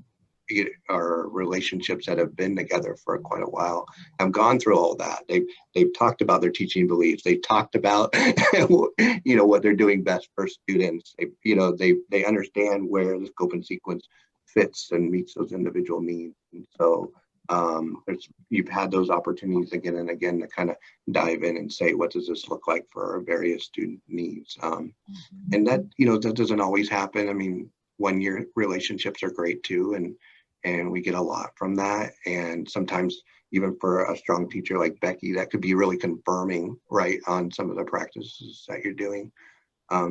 [SPEAKER 7] our relationships that have been together for quite a while have gone through all that. They've talked about their teaching beliefs. They've talked about what they're doing best for students. They understand where the scope and sequence fits and meets those individual needs. And so you've had those opportunities again and again to kind of dive in and say, what does this look like for our various student needs? And that that doesn't always happen. I mean, 1-year relationships are great too, and we get a lot from that. And sometimes even for a strong teacher like Becky, that could be really confirming, right, on some of the practices that you're doing,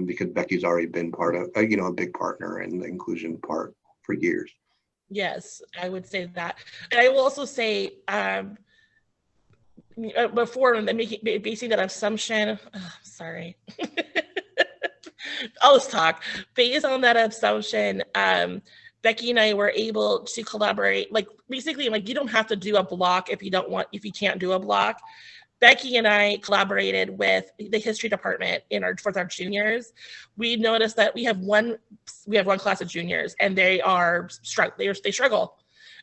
[SPEAKER 7] because Becky's already been part of, a big partner in the inclusion part for years.
[SPEAKER 8] Yes, I would say that. And I will also say, before basing that assumption, sorry, I'll just talk. Based on that assumption, Becky and I were able to collaborate, basically, you don't have to do a block if you can't do a block. Becky and I collaborated with the history department for our juniors. We noticed that we have one class of juniors, and they struggle.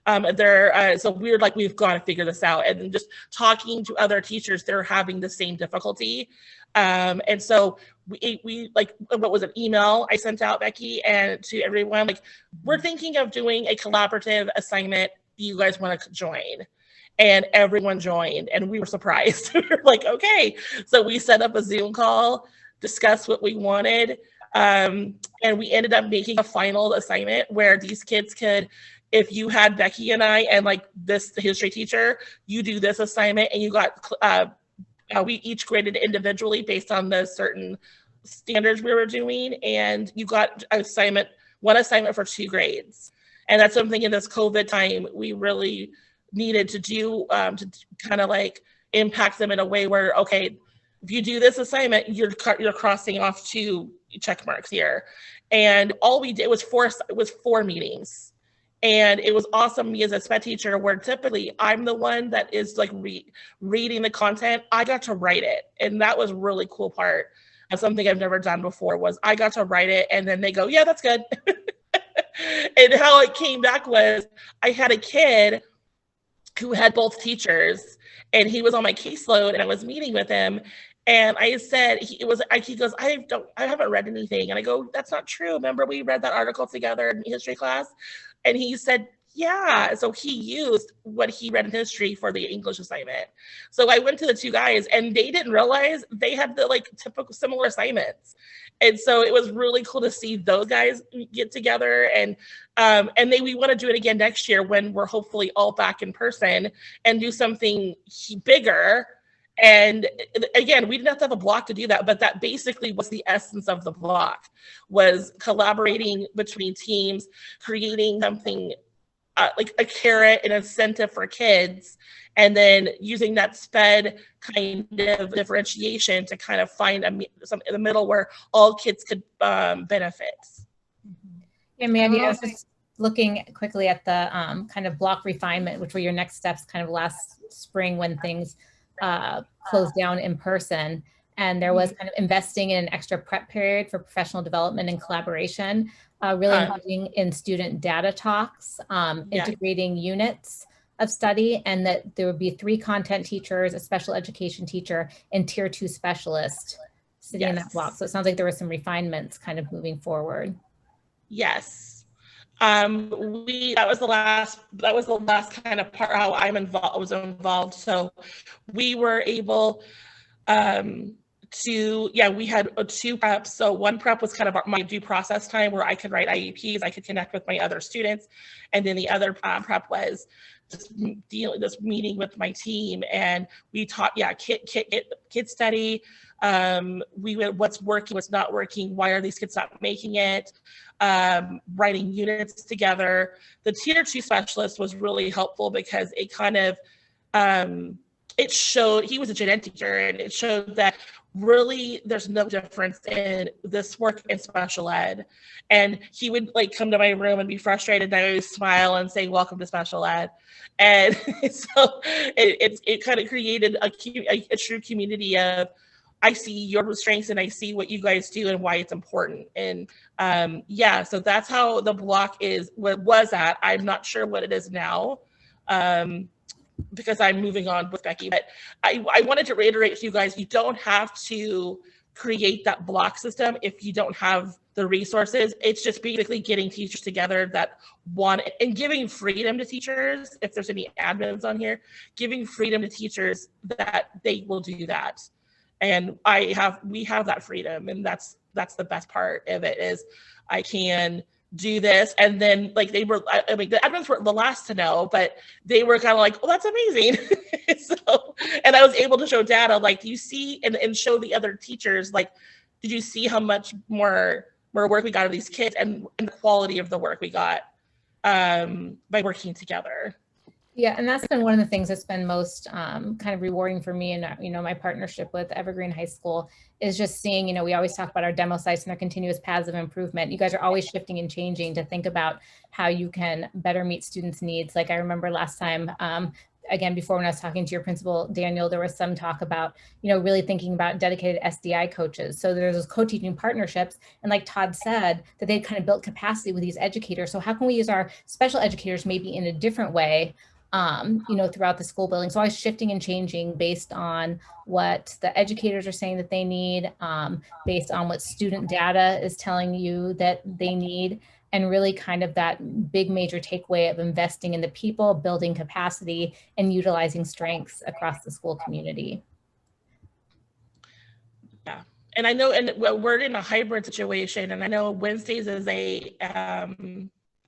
[SPEAKER 8] So we were like, we've got to figure this out. And then just talking to other teachers, they're having the same difficulty. And so we what was an email I sent out, Becky, and to everyone, we're thinking of doing a collaborative assignment. Do you guys want to join? And everyone joined, and we were surprised. We were like, okay. So we set up a Zoom call, discussed what we wanted, and we ended up making a final assignment where these kids could, if you had Becky and I and the history teacher, you do this assignment, and you got, we each graded individually based on the certain standards we were doing, and you got one assignment for 2 grades. And that's something in this COVID time we really needed to do, to kind of impact them in a way where, okay, if you do this assignment, you're crossing off 2 check marks here. And all we did was 4 meetings. And it was awesome. Me as a SPED teacher, where typically I'm the one that is reading the content, I got to write it. And that was a really cool part of something I've never done before, was I got to write it, and then they go, yeah, that's good. And how it came back was, I had a kid who had both teachers, and he was on my caseload, and I was meeting with him, and I said, he goes, I haven't read anything. And I go, that's not true. Remember, we read that article together in history class? And he said, yeah. So he used what he read in history for the English assignment. So I went to the 2 guys, and they didn't realize they had the typical similar assignments. And so it was really cool to see those guys get together, and we want to do it again next year when we're hopefully all back in person and do something bigger. And again, we didn't have to have a block to do that, but that basically was the essence of the block, was collaborating between teams, creating something like a carrot, an incentive for kids, and then using that SPED kind of differentiation to kind of find some in the middle where all kids could benefit.
[SPEAKER 1] Yeah, Mandy, I was just looking quickly at the kind of block refinement, which were your next steps kind of last spring when things closed down in person. And there was kind of investing in an extra prep period for professional development and collaboration, really including in student data talks, integrating units of study, and that there would be 3 content teachers, a special education teacher, and tier 2 specialist sitting in that block. So it sounds like there were some refinements kind of moving forward.
[SPEAKER 8] Yes. That was the last kind of part how I was involved. So we were able we had 2 preps. So one prep was kind of my due process time where I could write IEPs, I could connect with my other students. And then the other prep was just meeting with my team, and we taught, kid study. We went, what's working, what's not working, why are these kids not making it, writing units together. The tier 2 specialist was really helpful because it kind of, it showed, he was a gen ed teacher, and it showed that really, there's no difference in this work and special ed. And he would like come to my room and be frustrated, and I always smile and say, welcome to special ed. And so it kind of created a true community of, I see your strengths and I see what you guys do and why it's important. And yeah, so that's how the block is, what was at. I'm not sure what it is now. Because I'm moving on with Becky, but I wanted to reiterate to you guys, you don't have to create that block system if you don't have the resources. It's just basically getting teachers together that want it, and giving freedom to teachers. If there's any admins on here, giving freedom to teachers that they will do that. And we have that freedom, and that's the best part of it, is I can do this. And then like the admins were the last to know, but they were kind of like, oh, that's amazing. So, and I was able to show data, like, do you see, and show the other teachers, like, did you see how much more work we got of these kids, and the quality of the work we got by working together.
[SPEAKER 1] Yeah, and that's been one of the things that's been most kind of rewarding for me, and my partnership with Evergreen High School is just seeing, we always talk about our demo sites and their continuous paths of improvement. You guys are always shifting and changing to think about how you can better meet students' needs. Like I remember last time, again, before when I was talking to your principal, Daniel, there was some talk about, really thinking about dedicated SDI coaches. So there's those co-teaching partnerships. And like Todd said, that they kind of built capacity with these educators. So how can we use our special educators maybe in a different way, throughout the school building? So always shifting and changing based on what the educators are saying that they need, based on what student data is telling you that they need, and really kind of that big major takeaway of investing in the people, building capacity, and utilizing strengths across the school community.
[SPEAKER 8] Yeah, and I know, and we're in a hybrid situation, and I know Wednesdays is a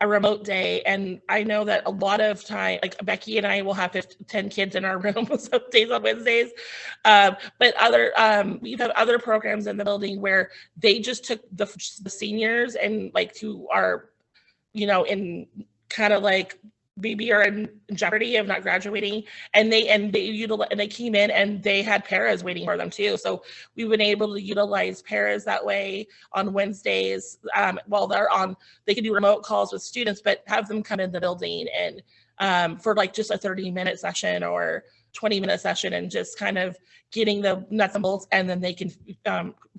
[SPEAKER 8] remote day, and I know that a lot of time, like Becky and I will have 10 kids in our room some days on Wednesdays, but we have other programs in the building where they just took the seniors and like who are, in kind of like maybe are in jeopardy of not graduating, and they came in and they had paras waiting for them too. So we've been able to utilize paras that way on Wednesdays while they can do remote calls with students, but have them come in the building and for like just a 30-minute session or 20-minute session, and just kind of getting the nuts and bolts, and then they can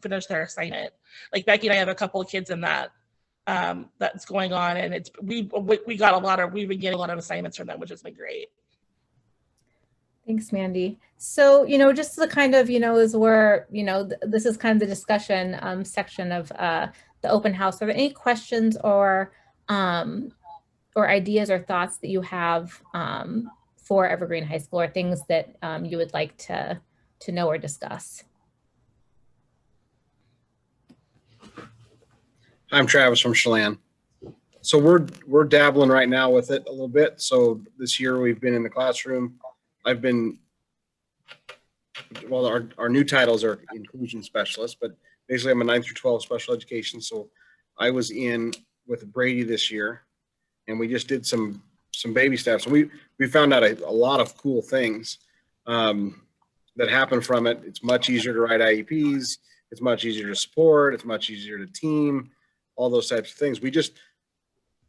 [SPEAKER 8] finish their assignment. Like Becky and I have a couple of kids in that that's going on, and we've been getting a lot of assignments from them, which has been great.
[SPEAKER 1] Thanks, Mandy. So, just the kind of, as we're, this is kind of the discussion section of the open house. Are there any questions or ideas or thoughts that you have for Evergreen High School, or things that you would like to know or discuss?
[SPEAKER 11] I'm Travis from Chelan. So we're dabbling right now with it a little bit. So this year we've been in the classroom. I've been, well, our new titles are inclusion specialist, but basically I'm a 9 through 12 special education. So I was in with Brady this year, and we just did some baby steps. And we found out a lot of cool things that happen from it. It's much easier to write IEPs. It's much easier to support. It's much easier to team. All those types of things.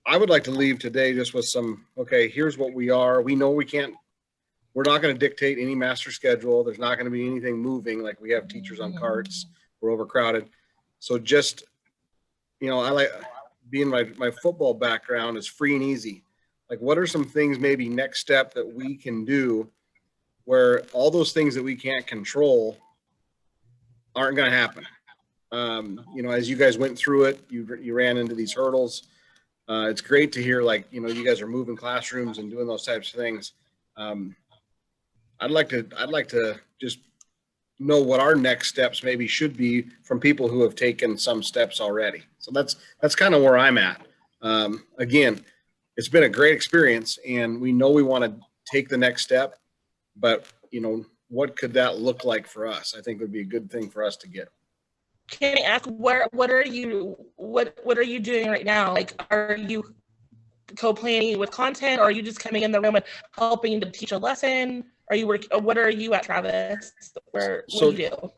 [SPEAKER 11] I would like to leave today just with some, okay, here's what we are. We know we're not going to dictate any master schedule. There's not going to be anything moving. Like we have teachers on carts. We're overcrowded. So just, I like being my football background is free and easy. Like what are some things maybe next step that we can do where all those things that we can't control aren't going to happen? As you guys went through it, you ran into these hurdles. It's great to hear, like, you guys are moving classrooms and doing those types of things. I'd like to just know what our next steps maybe should be from people who have taken some steps already. So that's kind of where I'm at. Again, it's been a great experience, and we know we want to take the next step, but what could that look like for us? I think would be a good thing for us to get.
[SPEAKER 8] Can I ask what are you doing right now? Like, are you co-planning with content, or are you just coming in the room and helping to teach a lesson? Are you what are you at, Travis? What do you do?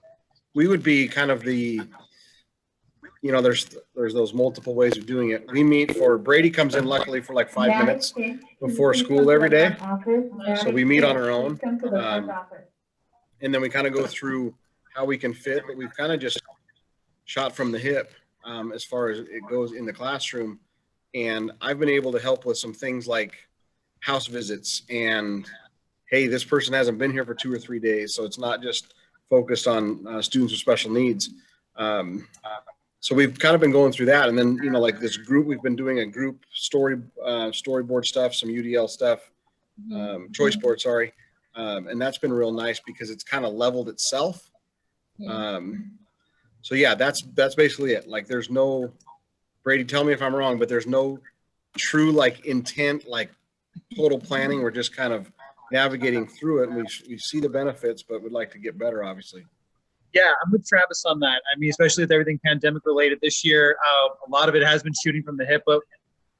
[SPEAKER 11] we would be kind of the, you know, there's those multiple ways of doing it. We meet for, Brady comes in luckily for like 5 minutes before school every day. So we meet on our own. And then we kind of go through how we can fit, but we've kind of just shot from the hip as far as it goes in the classroom. And I've been able to help with some things like house visits and, hey, this person hasn't been here for 2 or 3 days. So it's not just focused on students with special needs. So we've kind of been going through that. And then, you know, like this group, we've been doing a group storyboard stuff, some UDL stuff, choice board, sorry. And that's been real nice because it's kind of leveled itself. So yeah, that's basically it. Like there's no, Brady, tell me if I'm wrong, but there's no true like intent, like total planning. We're just kind of navigating through it, and we see the benefits, but would like to get better, obviously.
[SPEAKER 6] Yeah, I'm with Travis on that. I mean, especially with everything pandemic related this year, a lot of it has been shooting from the hip, but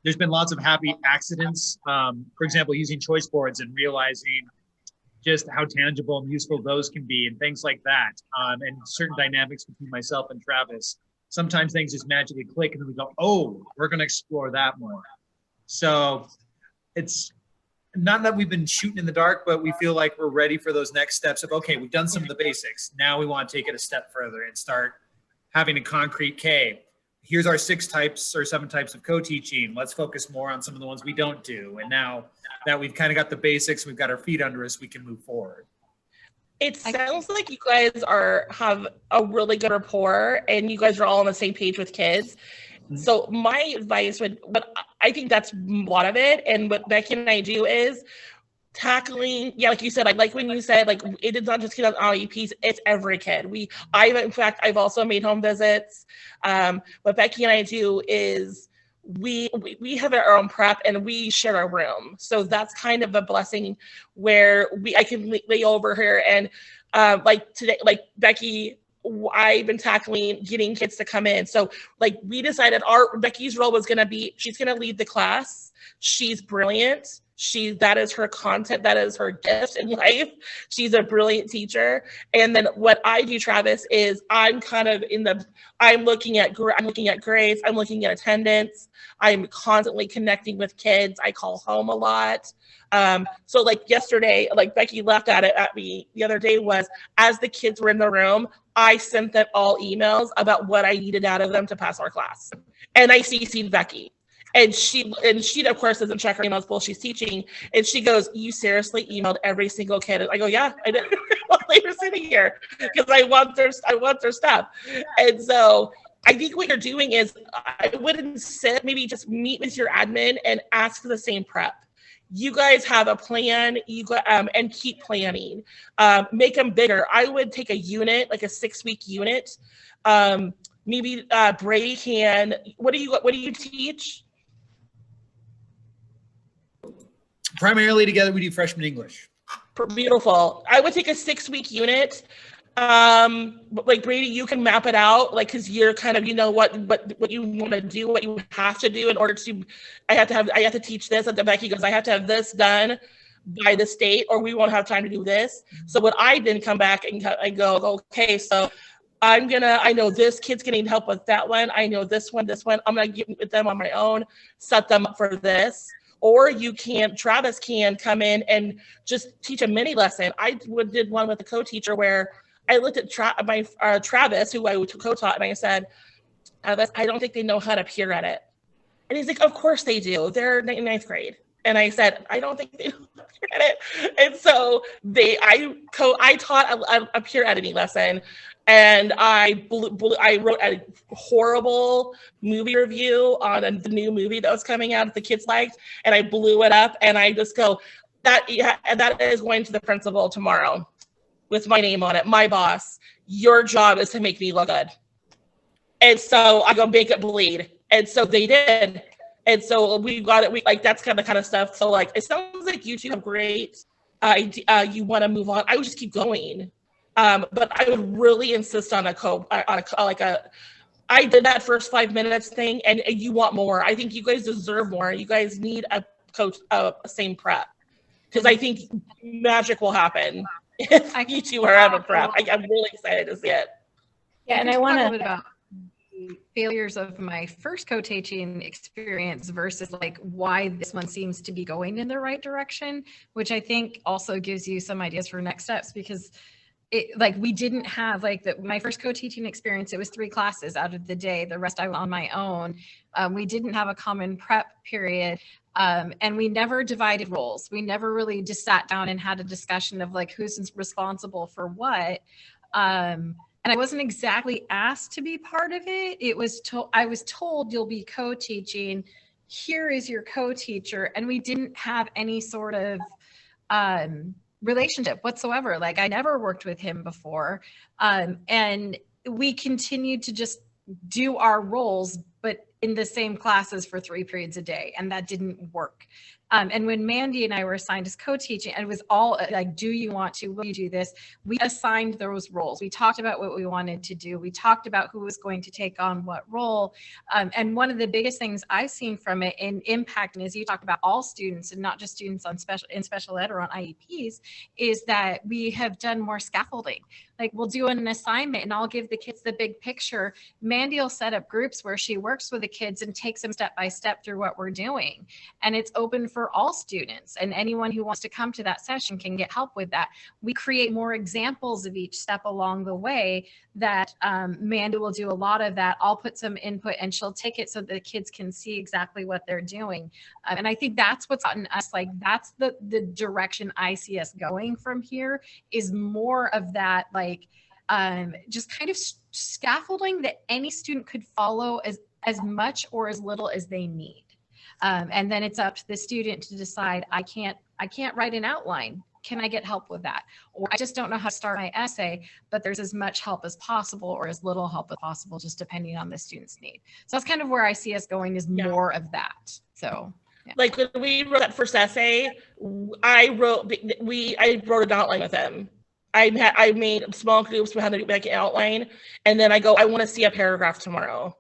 [SPEAKER 6] there's been lots of happy accidents. For example, using choice boards and realizing just how tangible and useful those can be and things like that. And certain dynamics between myself and Travis. Sometimes things just magically click and then we go, oh, we're going to explore that more. So it's not that we've been shooting in the dark, but we feel like we're ready for those next steps of, okay, we've done some of the basics. Now we want to take it a step further and start having a concrete, okay, here's our 6 types or 7 types of co-teaching. Let's focus more on some of the ones we don't do. And now that we've kind of got the basics, we've got our feet under us, we can move forward.
[SPEAKER 8] It sounds like you guys have a really good rapport and you guys are all on the same page with kids. So my advice but I think that's a lot of it. And what Becky and I do is tackling, yeah, like you said, like when you said, like, it is not just kids on IEPs, it's every kid. I've also made home visits. What Becky and I do is we have our own prep and we share a room. So that's kind of a blessing where I can lay over here and like today, like Becky, I've been tackling getting kids to come in. So like we decided Becky's role was going to be, she's going to lead the class. She's brilliant. That is her content. That is her gift in life. She's a brilliant teacher. And then what I do, Travis, is I'm kind of I'm looking at grades. I'm looking at attendance. I'm constantly connecting with kids. I call home a lot. So like yesterday, like Becky left at me the other day was, as the kids were in the room, I sent them all emails about what I needed out of them to pass our class. And I CC'd Becky. And she of course doesn't check her emails while she's teaching. And she goes, "You seriously emailed every single kid?" And I go, "Yeah, I did." While they were sitting here, because I want their stuff. And so I think what you're doing is, I wouldn't sit, maybe just meet with your admin and ask for the same prep. You guys have a plan, and keep planning. Make them bigger. I would take a unit, like a 6-week unit. Maybe Brady can. What do you teach?
[SPEAKER 6] Primarily together, we do freshman English.
[SPEAKER 8] Beautiful. I would take a 6-week unit. Like Brady, you can map it out, like, because you're kind of, you know what you want to do, what you have to do in order to. I have to teach this. And then Becky goes, I have to have this done by the state, or we won't have time to do this. So what I then come back and go, okay, so I know this kid's gonna need help with that one. I know this one. I'm gonna get with them on my own, set them up for this. Or Travis can come in and just teach a mini lesson. I did one with a co-teacher where I looked at Travis, who I co-taught, and I said, I don't think they know how to peer edit. And he's like, of course they do. They're in 9th grade. And I said, I don't think they know how to peer edit. And so I taught a peer editing lesson. And I wrote a horrible movie review on the new movie that was coming out that the kids liked, and I blew it up. And I just go, that is going to the principal tomorrow with my name on it, my boss. Your job is to make me look good. And so I go, make it bleed. And so they did. And so we got it. That's kind of stuff. So like, it sounds like you two have great. You want to move on. I would just keep going. But I would really insist on I did that first 5 minutes thing, and you want more. I think you guys deserve more. You guys need a coach, same prep, because I think magic will happen if you two are out of prep. I'm really excited to see it.
[SPEAKER 1] Yeah, and I
[SPEAKER 9] can
[SPEAKER 1] want
[SPEAKER 9] talk a
[SPEAKER 1] to
[SPEAKER 9] bit about the failures of my first co-teaching experience versus like why this one seems to be going in the right direction, which I think also gives you some ideas for next steps, because it, like, we didn't have like my first co-teaching experience, it was 3 classes out of the day, the rest I was on my own. We didn't have a common prep period. And we never divided roles. We never really just sat down and had a discussion of like who's responsible for what. And I wasn't exactly asked to be part of it. I was told you'll be co-teaching. Here is your co-teacher, and we didn't have any sort of relationship whatsoever. Like, I never worked with him before, and we continued to just do our roles, but in the same classes for 3 periods a day, and that didn't work. And when Mandy and I were assigned as co-teaching, and it was all like, do you want to, will you do this? We assigned those roles. We talked about what we wanted to do. We talked about who was going to take on what role. And one of the biggest things I've seen from it in impact, and as you talk about all students and not just students on special ed or on IEPs, is that we have done more scaffolding. Like, we'll do an assignment and I'll give the kids the big picture. Mandy will set up groups where she works with the kids and takes them step by step through what we're doing. And it's open for all students, and anyone who wants to come to that session can get help with that. We create more examples of each step along the way that Mandy will do a lot of that. I'll put some input and she'll take it so the kids can see exactly what they're doing. And I think that's what's gotten us, like, that's the direction I see us going from here, is more of that, like, just kind of scaffolding that any student could follow as much or as little as they need. And then it's up to the student to decide, I can't write an outline. Can I get help with that? Or I just don't know how to start my essay, but there's as much help as possible or as little help as possible, just depending on the student's need. So that's kind of where I see us going, is more of that. So yeah.
[SPEAKER 8] Like, when we wrote that first essay, I wrote an outline with them. I made small groups. We had to make an outline, and then I go, I want to see a paragraph tomorrow,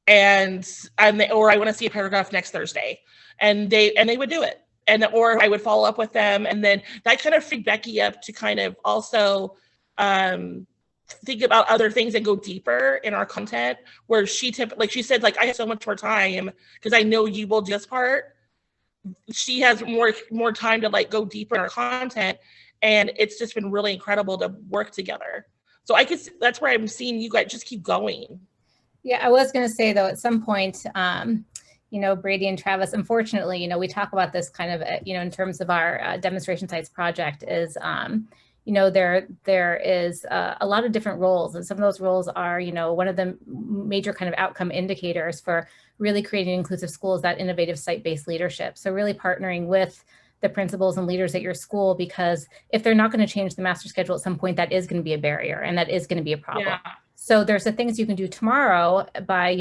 [SPEAKER 8] or I want to see a paragraph next Thursday, and they would do it, or I would follow up with them, and then that kind of freed Becky up to kind of also think about other things and go deeper in our content, where she said, like, I have so much more time because I know you will do this part. She has more time to, like, go deeper in our content, and it's just been really incredible to work together. So that's where I'm seeing you guys just keep going.
[SPEAKER 1] Yeah, I was going to say, though, at some point, Brady and Travis, unfortunately, we talk about this kind of, in terms of our demonstration sites project, is, there is a lot of different roles, and some of those roles are, one of the major kind of outcome indicators for really creating inclusive schools, that innovative site-based leadership. So really partnering with the principals and leaders at your school, because if they're not going to change the master schedule at some point, that is going to be a barrier, and that is going to be a problem. Yeah. So there's the things you can do tomorrow by,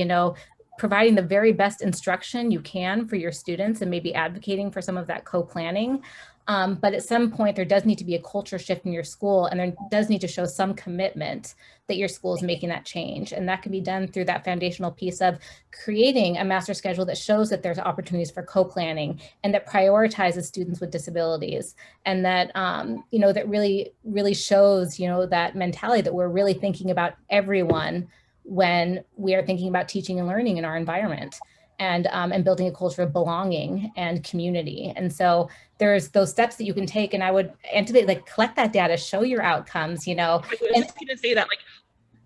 [SPEAKER 1] providing the very best instruction you can for your students and maybe advocating for some of that co-planning. But at some point, there does need to be a culture shift in your school, and there does need to show some commitment that your school is making that change. And that can be done through that foundational piece of creating a master schedule that shows that there's opportunities for co-planning and that prioritizes students with disabilities, and that, that really, really shows, that mentality that we're really thinking about everyone when we are thinking about teaching and learning in our environment, and building a culture of belonging and community. And so there's those steps that you can take, and I would anticipate, like, collect that data, show your outcomes, I was
[SPEAKER 8] just gonna say that, like,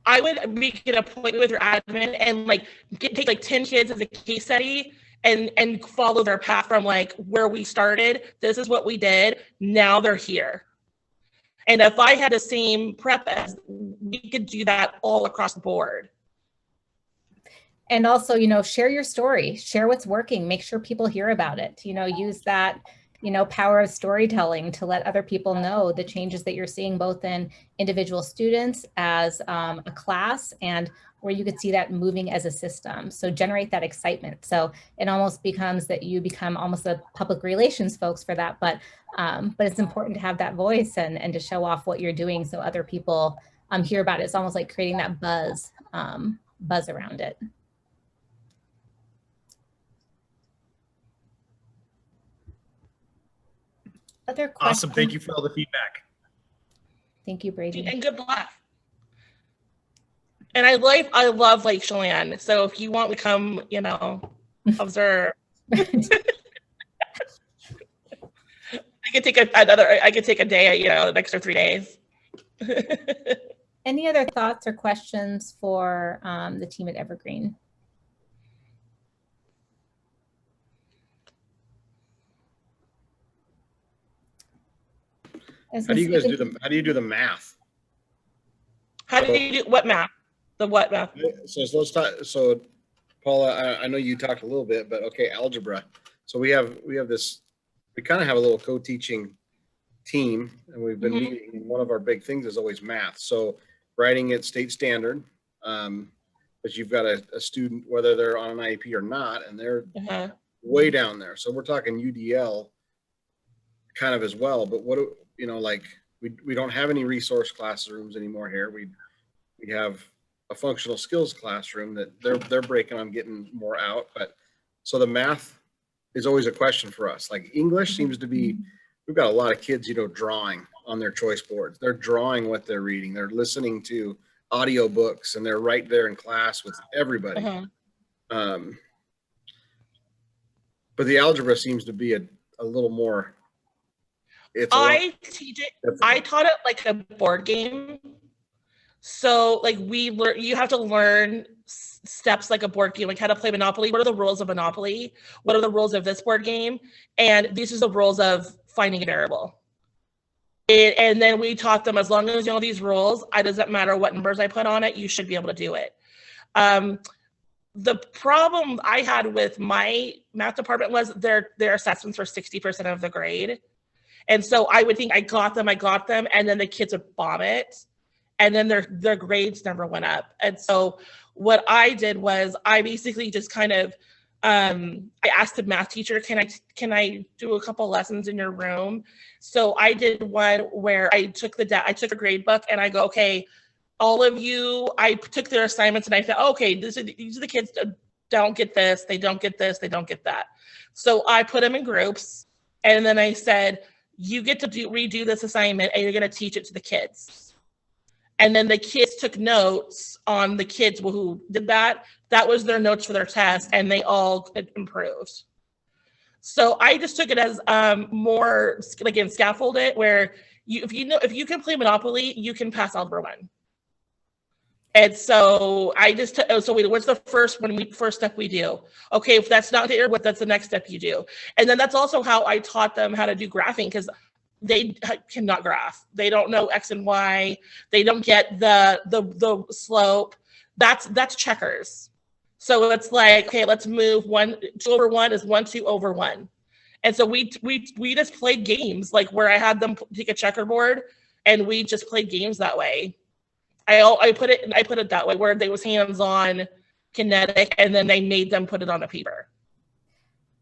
[SPEAKER 8] I would make it a point with your admin and, like, take like 10 kids as a case study and follow their path from, like, where we started. This is what we did. Now they're here. And if I had the same prep as, we could do that all across the board.
[SPEAKER 1] And also, share your story, share what's working, make sure people hear about it, use that, power of storytelling to let other people know the changes that you're seeing, both in individual students, as a class, and where you could see that moving as a system. So generate that excitement. So it almost becomes that you become almost a public relations folks for that, but it's important to have that voice and to show off what you're doing so other people hear about it. It's almost like creating that buzz around it. Other questions?
[SPEAKER 6] Awesome. Thank you for all the feedback.
[SPEAKER 1] Thank you, Brady.
[SPEAKER 8] And good luck. And I love Lake Chelan. So if you want to come, you know, observe. I could take a day, you know, an extra 3 days.
[SPEAKER 1] Any other thoughts or questions for the team at Evergreen?
[SPEAKER 11] How do you guys do the, how do you do the math?
[SPEAKER 8] How do you do what math? The what math?
[SPEAKER 11] So let's talk, so Paula, I know you talked a little bit, but okay, algebra. So we have this, we kind of have a little co-teaching team, and we've been meeting, and one of our big things is always math. So writing at state standard, but you've got a student, whether they're on an IEP or not, and they're way down there. So we're talking UDL kind of as well, but what, you know, like we don't have any resource classrooms anymore here. We have a functional skills classroom that they're breaking on getting more out. But so the math is always a question for us. Like English seems to be, we've got a lot of kids, you know, drawing on their choice boards. They're drawing what they're reading. They're listening to audio books, and they're right there in class with everybody. But the algebra seems to be a little more.
[SPEAKER 8] I taught it like a board game. So like you have to learn steps like a board game, like how to play Monopoly. What are the rules of Monopoly? What are the rules of this board game? And these are the rules of finding a variable. And then we taught them, as long as you know these rules, it doesn't matter what numbers I put on it, you should be able to do it. The problem I had with my math department was their assessments were 60% of the grade. And so I would think I got them, and then the kids would bomb it. And then their grades never went up. And so what I did was I basically just kind of, I asked the math teacher, can I do a couple lessons in your room? So I did one where I took a grade book and I go, okay, all of you, I took their assignments and I said, okay, these are the kids that don't get this, they don't get this, they don't get that. So I put them in groups, and then I said, you get to redo this assignment and you're going to teach it to the kids. And then the kids took notes on the kids who did that. That was their notes for their test, and they all improved. So I just took it as more, again, scaffold it, where if you can play Monopoly, you can pass Algebra 1. And so I just what's the first step we do? Okay, if that's not there, that's the next step you do. And then that's also how I taught them how to do graphing, because they cannot graph. They don't know X and Y. They don't get the slope. That's checkers. So it's like, okay, let's move 2 over 1 is 1, 2 over 1. And so we just played games, like where I had them take a checkerboard, and we just played games that way. I put it that way, where they was hands-on, kinetic, and then they made them put it on a paper.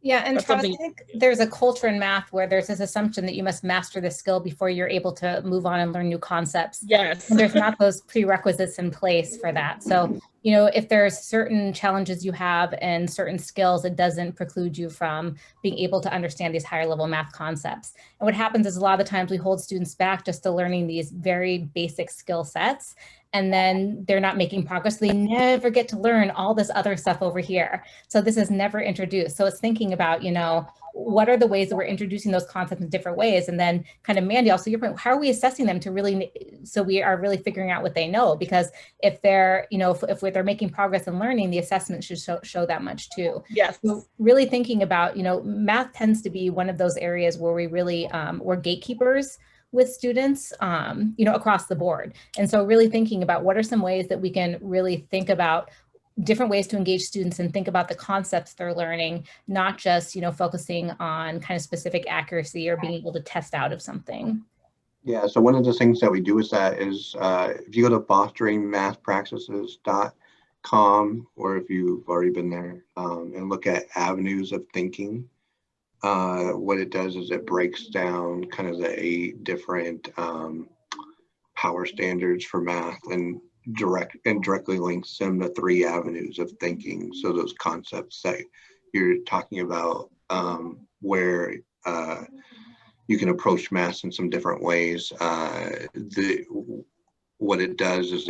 [SPEAKER 1] Yeah, and Travis, I think there's a culture in math where there's this assumption that you must master the skill before you're able to move on and learn new concepts.
[SPEAKER 8] Yes.
[SPEAKER 1] And there's not those prerequisites in place for that. So, you know, if there's certain challenges you have and certain skills, it doesn't preclude you from being able to understand these higher level math concepts. And what happens is a lot of the times we hold students back just to learning these very basic skill sets, and then they're not making progress. They never get to learn all this other stuff over here. So this is never introduced. So it's thinking about, you know, what are the ways that we're introducing those concepts in different ways? And then kind of Mandy, also your point, how are we assessing them to really, so we are really figuring out what they know? Because if they're, you know, if they're making progress in learning, the assessment should show that much too.
[SPEAKER 8] Yes.
[SPEAKER 1] So really thinking about, you know, math tends to be one of those areas where we really, we're gatekeepers with students, you know, across the board. And so really thinking about what are some ways that we can really think about different ways to engage students and think about the concepts they're learning, not just, you know, focusing on kind of specific accuracy or being able to test out of something.
[SPEAKER 7] Yeah, so one of the things that we do with that is if you go to fosteringmathpractices.com, or if you've already been there, and look at avenues of thinking, what it does is it breaks down kind of the 8 different power standards for math and directly links them to 3 avenues of thinking. So those concepts that you're talking about, where you can approach math in some different ways. What it does is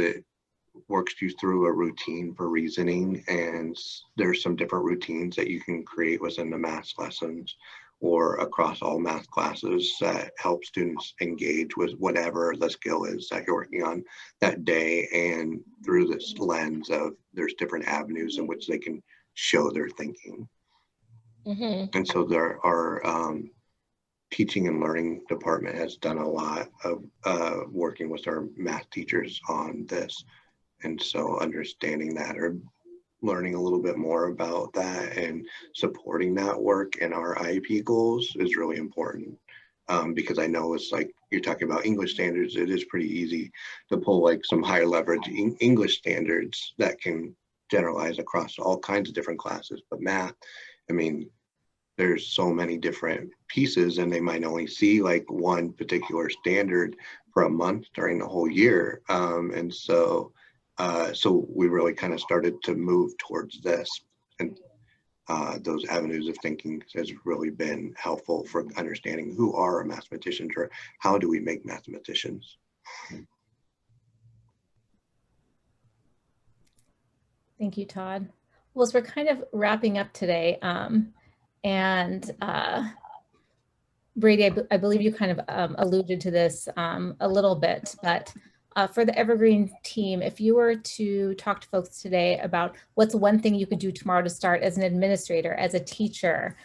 [SPEAKER 7] works you through a routine for reasoning, and there's some different routines that you can create within the math lessons or across all math classes that help students engage with whatever the skill is that you're working on that day. And through this lens of there's different avenues in which they can show their thinking. And so there are teaching and learning department has done a lot of working with our math teachers on this. And so understanding that or learning a little bit more about that and supporting that work in our IEP goals is really important. Because I know it's like you're talking about English standards, it is pretty easy to pull like some higher leverage English standards that can generalize across all kinds of different classes. But math, I mean, there's so many different pieces and they might only see like one particular standard for a month during the whole year. And so we really kind of started to move towards this, and those avenues of thinking has really been helpful for understanding who are mathematicians or how do we make mathematicians.
[SPEAKER 1] Thank you, Todd. Well, as we're kind of wrapping up today, and Brady, I believe you kind of alluded to this a little bit, but for the Evergreen team, if you were to talk to folks today about what's one thing you could do tomorrow to start as an administrator, as a teacher,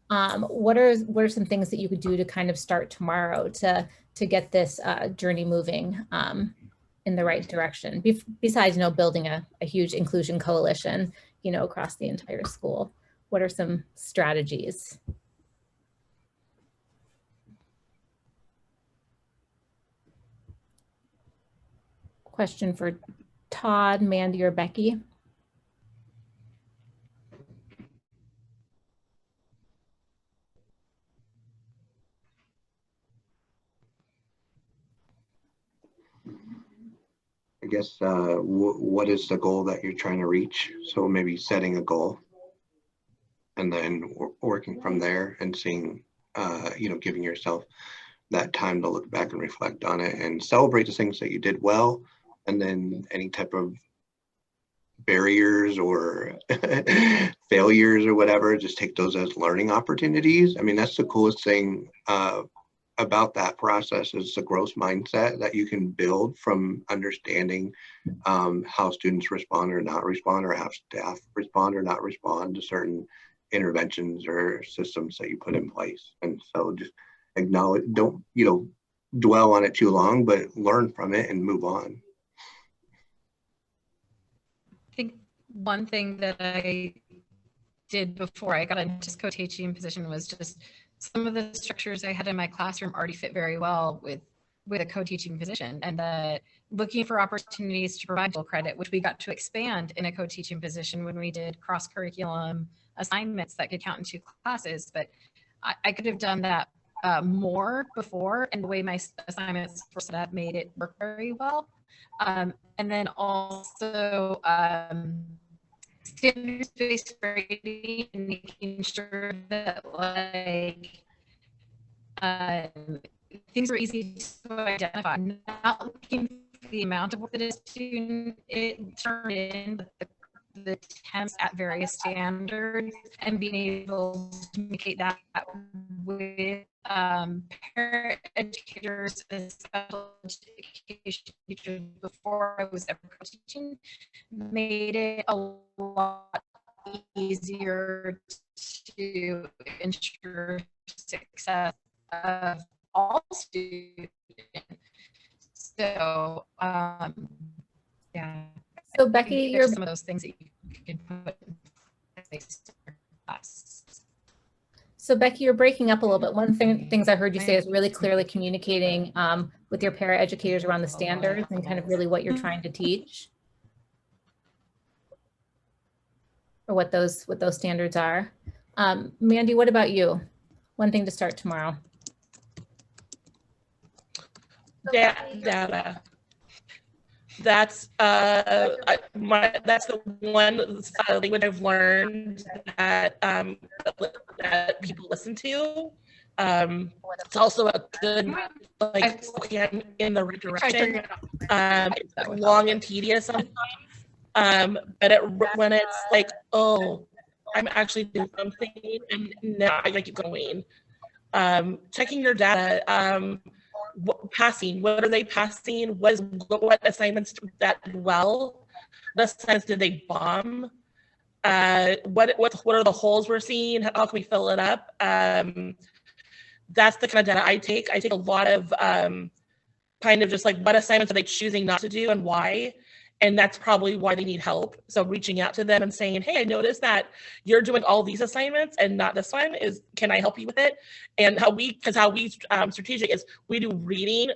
[SPEAKER 1] what are some things that you could do to kind of start tomorrow to get this journey moving in the right direction, besides, building a huge inclusion coalition, across the entire school? What are some strategies? Question for Todd, Mandy, or Becky.
[SPEAKER 7] I guess what is the goal that you're trying to reach? So maybe setting a goal and then working from there and seeing, giving yourself that time to look back and reflect on it and celebrate the things that you did well. And then any type of barriers or failures or whatever, just take those as learning opportunities. I mean, that's the coolest thing about that process is the growth mindset that you can build from understanding how students respond or not respond, or how staff respond or not respond to certain interventions or systems that you put in place. And so just acknowledge, don't, dwell on it too long, but learn from it and move on.
[SPEAKER 9] I think one thing that I did before I got into this co-teaching position was just some of the structures I had in my classroom already fit very well with a co-teaching position, and looking for opportunities to provide full credit, which we got to expand in a co-teaching position when we did cross-curriculum assignments that could count in 2 classes. But I could have done that more before, and the way my assignments were set up made it work very well. And then also standards-based grading and making sure that things are easy to identify, not looking for the amount of work that a student turned in, but the attempts at various standards, and being able to communicate that with parent educators and special education teachers before I was ever teaching, made it a lot easier to ensure success of all students. So yeah.
[SPEAKER 1] So Becky, you're
[SPEAKER 9] some of those things that you can put in place in class.
[SPEAKER 1] So Becky, you're breaking up a little bit. One things I heard you say is really clearly communicating with your para educators around the standards and kind of really what you're trying to teach, or what those standards are. Mandy, what about you? One thing to start tomorrow.
[SPEAKER 8] Data. That's the one language I've learned that that people listen to. It's also a good okay, I'm in the right direction. Long and tedious sometimes, When it's like, oh, I'm actually doing something and now I keep going. Checking your data, passing, what are they passing? What assignments that did well? What assignments did they bomb? What are the holes we're seeing? How can we fill it up? That's the kind of data I take. I take a lot of kind of just like what assignments are they choosing not to do and why? And that's probably why they need help. So reaching out to them and saying, hey, I noticed that you're doing all these assignments and not this one. Can I help you with it? And how we strategic is we do reading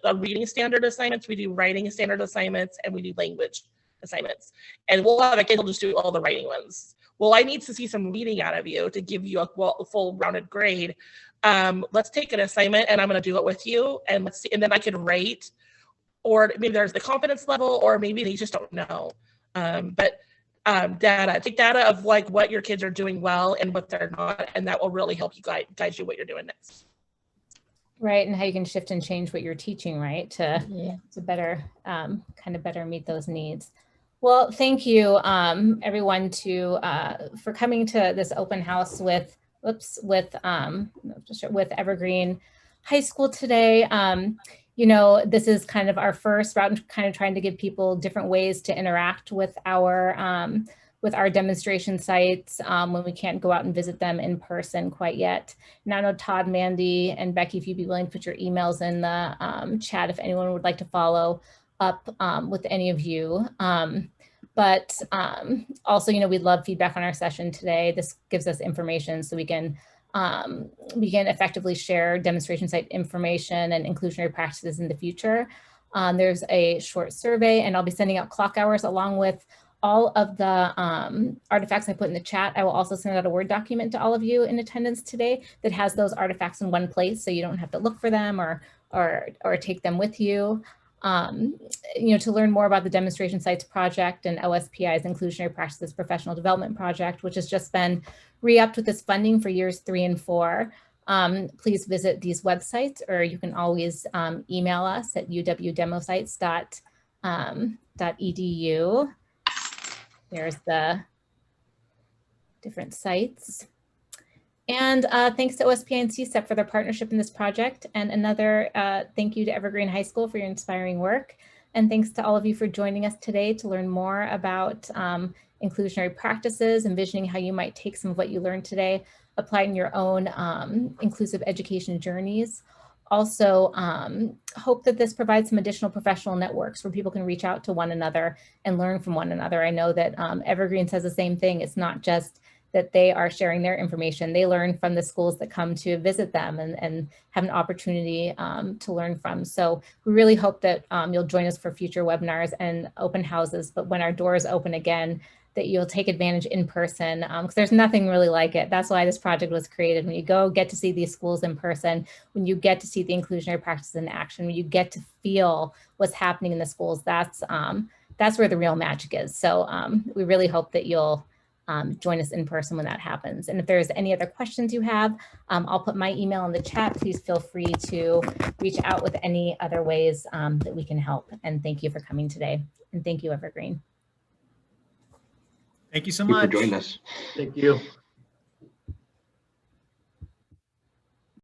[SPEAKER 8] standard assignments, we do writing standard assignments, and we do language assignments. And we'll have a kid who'll just do all the writing ones. Well, I need to see some reading out of you to give you a full rounded grade. Let's take an assignment and I'm going to do it with you. And let's see, and then I can rate, or maybe there's the confidence level, or maybe they just don't know. Take data of like what your kids are doing well and what they're not, and that will really help you guide you what you're doing next.
[SPEAKER 1] Right, and how you can shift and change what you're teaching, right, to better kind of better meet those needs. Well, thank you, everyone, for coming to this open house with Evergreen High School today. You know, this is kind of our first route, kind of trying to give people different ways to interact with our demonstration sites when we can't go out and visit them in person quite yet. And I know Todd, Mandy, and Becky, if you'd be willing to put your emails in the chat if anyone would like to follow up with any of you. Also, you know, we'd love feedback on our session today. This gives us information so we can effectively share demonstration site information and inclusionary practices in the future. There's a short survey, and I'll be sending out clock hours along with all of the artifacts I put in the chat. I will also send out a Word document to all of you in attendance today that has those artifacts in one place, so you don't have to look for them or take them with you. You know, to learn more about the Demonstration Sites Project and OSPI's Inclusionary Practices Professional Development Project, which has just been re-upped with this funding for years 3 and 4, please visit these websites, or you can always email us at uwdemosites.edu. There's the different sites. And thanks to OSPI and CSEP for their partnership in this project. And another thank you to Evergreen High School for your inspiring work. And thanks to all of you for joining us today to learn more about inclusionary practices, envisioning how you might take some of what you learned today, apply in your own inclusive education journeys. Also, hope that this provides some additional professional networks where people can reach out to one another and learn from one another. I know that Evergreen says the same thing. It's not just that they are sharing their information. They learn from the schools that come to visit them and have an opportunity to learn from. So we really hope that you'll join us for future webinars and open houses, but when our doors open again, that you'll take advantage in person, because there's nothing really like it. That's why this project was created. When you get to see these schools in person, when you get to see the inclusionary practices in action, when you get to feel what's happening in the schools, that's where the real magic is. So we really hope that you'll join us in person when that happens. And if there's any other questions you have, I'll put my email in the chat. Please feel free to reach out with any other ways that we can help. And thank you for coming today. And thank you, Evergreen.
[SPEAKER 6] Thank you so
[SPEAKER 7] Thank you
[SPEAKER 6] much.
[SPEAKER 7] for joining us.
[SPEAKER 10] Thank you.